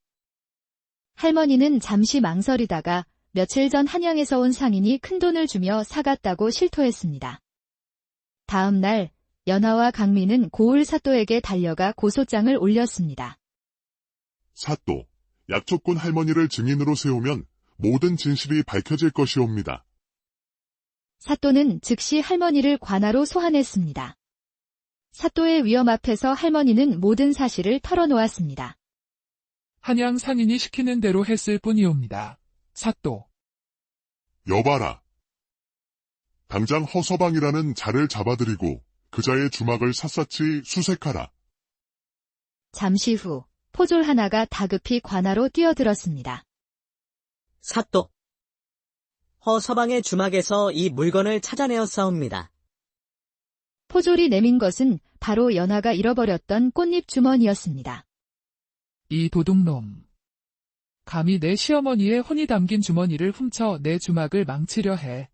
할머니는 잠시 망설이다가 며칠 전 한양에서 온 상인이 큰돈을 주며 사갔다고 실토했습니다. 다음 날 연하와 강민은 고을 사또에게 달려가 고소장을 올렸습니다. 사또, 약초꾼 할머니를 증인으로 세우면 모든 진실이 밝혀질 것이옵니다. 사또는 즉시 할머니를 관하로 소환했습니다. 사또의 위험 앞에서 할머니는 모든 사실을 털어놓았습니다. 한양 상인이 시키는 대로 했을 뿐이옵니다. 사또. 여봐라. 당장 허서방이라는 자를 잡아들이고 그 자의 주막을 샅샅이 수색하라. 잠시 후 포졸 하나가 다급히 관하로 뛰어들었습니다. 사또. 허서방의 주막에서 이 물건을 찾아내었사옵니다. 포졸이 내민 것은 바로 연하가 잃어버렸던 꽃잎 주머니였습니다. 이 도둑놈. 감히 내 시어머니의 혼이 담긴 주머니를 훔쳐 내 주막을 망치려 해.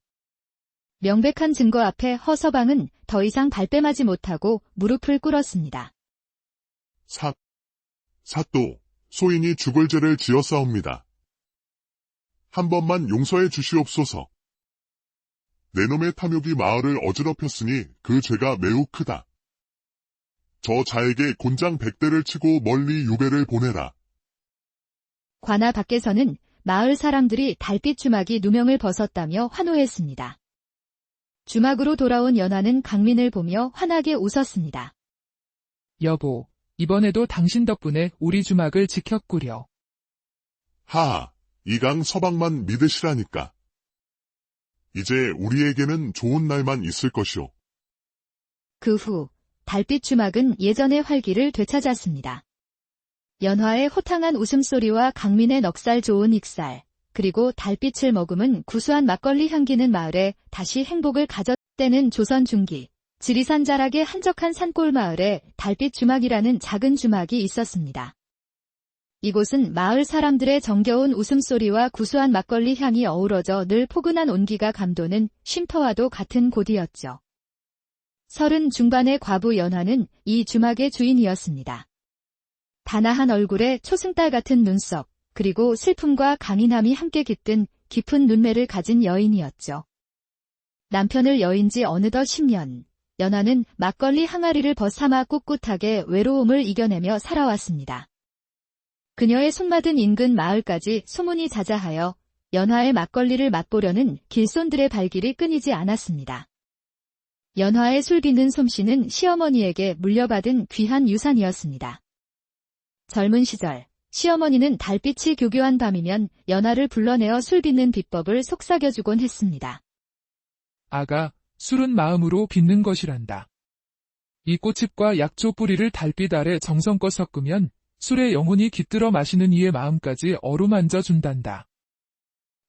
명백한 증거 앞에 허서방은 더 이상 발뺌하지 못하고 무릎을 꿇었습니다. 사또, 소인이 죽을 죄를 지었사옵니다. 한 번만 용서해 주시옵소서. 내 놈의 탐욕이 마을을 어지럽혔으니 그 죄가 매우 크다. 저 자에게 곤장 100대를 치고 멀리 유배를 보내라. 관아 밖에서는 마을 사람들이 달빛 주막이 누명을 벗었다며 환호했습니다. 주막으로 돌아온 연하는 강민을 보며 환하게 웃었습니다. 여보, 이번에도 당신 덕분에 우리 주막을 지켰구려. 하하, 이강 서방만 믿으시라니까. 이제 우리에게는 좋은 날만 있을 것이오. 그 후 달빛 주막은 예전의 활기를 되찾았습니다. 연화의 호탕한 웃음소리와 강민의 넉살 좋은 익살, 그리고 달빛을 머금은 구수한 막걸리 향기는 마을에 다시 행복을 가졌다는 조선 중기, 지리산 자락의 한적한 산골 마을에 달빛 주막이라는 작은 주막이 있었습니다. 이곳은 마을 사람들의 정겨운 웃음소리와 구수한 막걸리 향이 어우러져 늘 포근한 온기가 감도는 쉼터와도 같은 곳이었죠. 30 중반의 과부 연화는 이 주막의 주인이었습니다. 단아한 얼굴에 초승달 같은 눈썹, 그리고 슬픔과 강인함이 함께 깃든 깊은 눈매를 가진 여인이었죠. 남편을 여인 지 어느덧 10년, 연화는 막걸리 항아리를 벗삼아 꿋꿋하게 외로움을 이겨내며 살아왔습니다. 그녀의 손맛은 인근 마을까지 소문이 자자하여 연화의 막걸리를 맛보려는 길손들의 발길이 끊이지 않았습니다. 연화의 술 빚는 솜씨는 시어머니에게 물려받은 귀한 유산이었습니다. 젊은 시절, 시어머니는 달빛이 교교한 밤이면 연화를 불러내어 술 빚는 비법을 속삭여주곤 했습니다. 아가, 술은 마음으로 빚는 것이란다. 이 꽃잎과 약초 뿌리를 달빛 아래 정성껏 섞으면 술에 영혼이 깃들어 마시는 이의 마음까지 어루만져 준단다.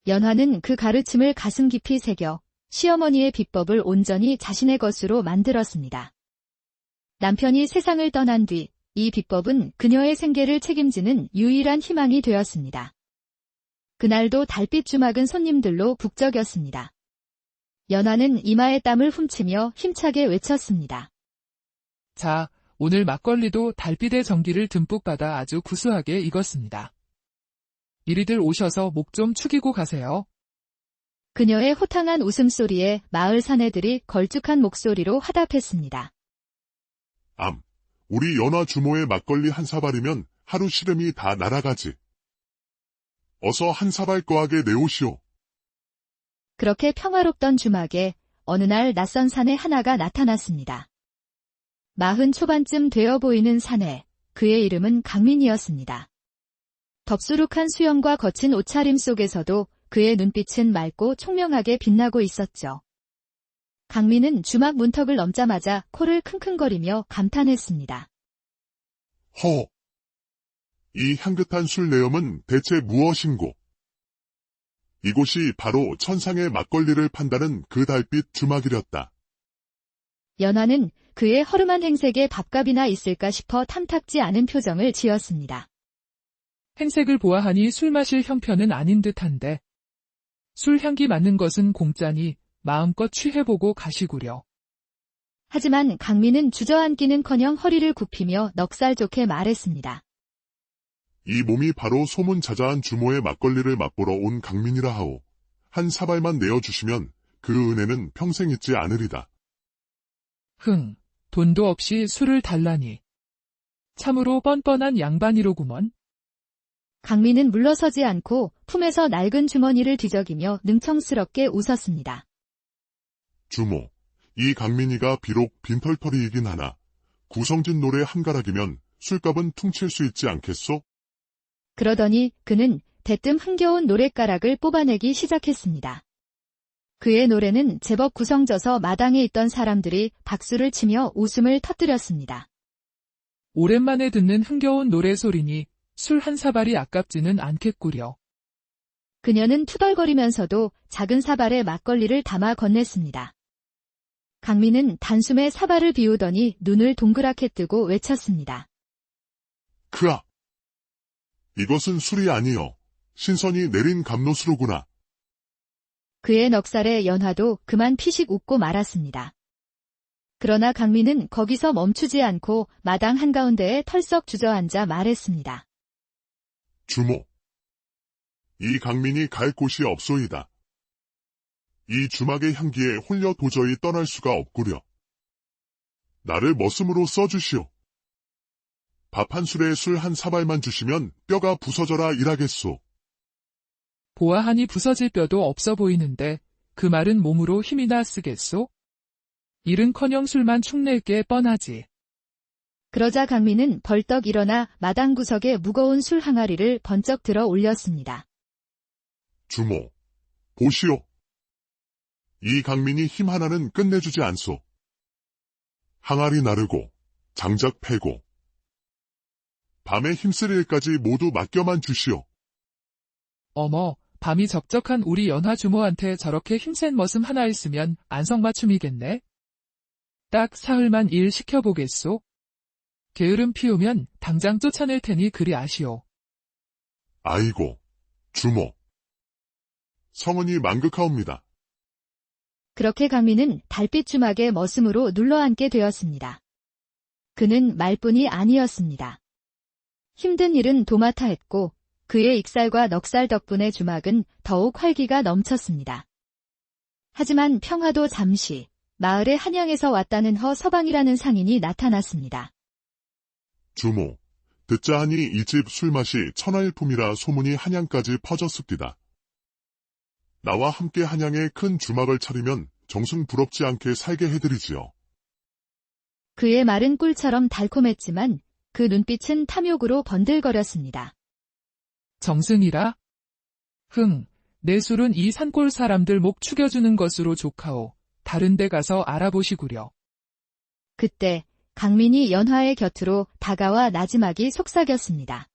연화는 그 가르침을 가슴 깊이 새겨 시어머니의 비법을 온전히 자신의 것으로 만들었습니다. 남편이 세상을 떠난 뒤 이 비법은 그녀의 생계를 책임지는 유일한 희망이 되었습니다. 그날도 달빛 주막은 손님들로 북적였습니다. 연화는 이마에 땀을 훔치며 힘차게 외쳤습니다. 자, 오늘 막걸리도 달빛의 전기를 듬뿍 받아 아주 구수하게 익었습니다. 이리들 오셔서 목 좀 축이고 가세요. 그녀의 호탕한 웃음소리에 마을 사내들이 걸쭉한 목소리로 화답했습니다. 우리 연화 주모의 막걸리 한 사발이면 하루 시름이 다 날아가지. 어서 한 사발 거하게 내오시오. 그렇게 평화롭던 주막에 어느 날 낯선 사내 하나가 나타났습니다. 40 초반쯤 되어 보이는 사내, 그의 이름은 강민이었습니다. 덥수룩한 수염과 거친 옷차림 속에서도 그의 눈빛은 맑고 총명하게 빛나고 있었죠. 강민은 주막 문턱을 넘자마자 코를 킁킁거리며 감탄했습니다. 허! 이 향긋한 술 내염은 대체 무엇인고? 이곳이 바로 천상의 막걸리를 판다는 그 달빛 주막이렸다. 연화는 그의 허름한 행색에 밥값이나 있을까 싶어 탐탁지 않은 표정을 지었습니다. 행색을 보아하니 술 마실 형편은 아닌 듯한데 술 향기 맡는 것은 공짜니 마음껏 취해보고 가시구려. 하지만 강민은 주저앉기는커녕 허리를 굽히며 넉살 좋게 말했습니다. 이 몸이 바로 소문자자한 주모의 막걸리를 맛보러 온 강민이라 하오. 한 사발만 내어주시면 그 은혜는 평생 잊지 않으리다. 돈도 없이 술을 달라니. 참으로 뻔뻔한 양반이로구먼. 강민은 물러서지 않고 품에서 낡은 주머니를 뒤적이며 능청스럽게 웃었습니다. 주모, 이 강민이가 비록 빈털터리이긴 하나 구성진 노래 한 가락이면 술값은 퉁칠 수 있지 않겠소? 그러더니 그는 대뜸 흥겨운 노랫가락을 뽑아내기 시작했습니다. 그의 노래는 제법 구성져서 마당에 있던 사람들이 박수를 치며 웃음을 터뜨렸습니다. 오랜만에 듣는 흥겨운 노래소리니 술 한 사발이 아깝지는 않겠구려. 그녀는 투덜거리면서도 작은 사발에 막걸리를 담아 건넸습니다. 강민은 단숨에 사발을 비우더니 눈을 동그랗게 뜨고 외쳤습니다. 크아! 이것은 술이 아니여. 신선이 내린 감로수로구나. 그의 넉살에 연화도 그만 피식 웃고 말았습니다. 그러나 강민은 거기서 멈추지 않고 마당 한가운데에 털썩 주저앉아 말했습니다. 주모, 이 강민이 갈 곳이 없소이다. 이 주막의 향기에 홀려 도저히 떠날 수가 없구려. 나를 머슴으로 써주시오. 밥 한 술에 술 한 사발만 주시면 뼈가 부서져라 일하겠소. 보아하니 부서질 뼈도 없어 보이는데 그 말은 몸으로 힘이나 쓰겠소? 일은커녕 술만 축낼 게 뻔하지. 그러자 강민은 벌떡 일어나 마당 구석에 무거운 술 항아리를 번쩍 들어 올렸습니다. 주모, 보시오. 이 강민이 힘 하나는 끝내주지 않소. 항아리 나르고 장작 패고 밤에 힘쓸 일까지 모두 맡겨만 주시오. 어머, 밤이 적적한 우리 연화 주모한테 저렇게 힘센 머슴 하나 있으면 안성맞춤이겠네. 딱 사흘만 일 시켜보겠소. 게으름 피우면 당장 쫓아낼 테니 그리 아시오. 아이고, 주모. 성은이 만극하옵니다. 그렇게 강민은 달빛 주막에 머슴으로 눌러앉게 되었습니다. 그는 말뿐이 아니었습니다. 힘든 일은 도맡아 했고 그의 익살과 넉살 덕분에 주막은 더욱 활기가 넘쳤습니다. 하지만 평화도 잠시 마을의 한양에서 왔다는 서방이라는 상인이 나타났습니다. 주모, 듣자 하니 이 집 술맛이 천하일품이라 소문이 한양까지 퍼졌습니다. 나와 함께 한양에 큰 주막을 차리면 정승 부럽지 않게 살게 해드리지요. 그의 말은 꿀처럼 달콤했지만 그 눈빛은 탐욕으로 번들거렸습니다. 정승이라? 내 술은 이 산골 사람들 목 축여주는 것으로 족하오. 다른 데 가서 알아보시구려. 그때 강민이 연화의 곁으로 다가와 나지막이 속삭였습니다.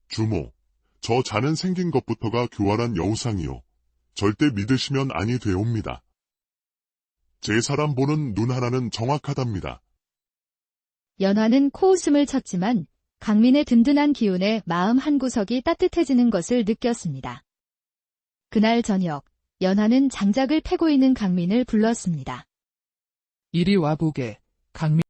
주모, 저 자는 생긴 것부터가 교활한 여우상이요. 절대 믿으시면 아니 되옵니다. 제 사람 보는 눈 하나는 정확하답니다. 연화는 코웃음을 쳤지만 강민의 든든한 기운에 마음 한구석이 따뜻해지는 것을 느꼈습니다. 그날 저녁, 연화는 장작을 패고 있는 강민을 불렀습니다. 이리 와보게. 강민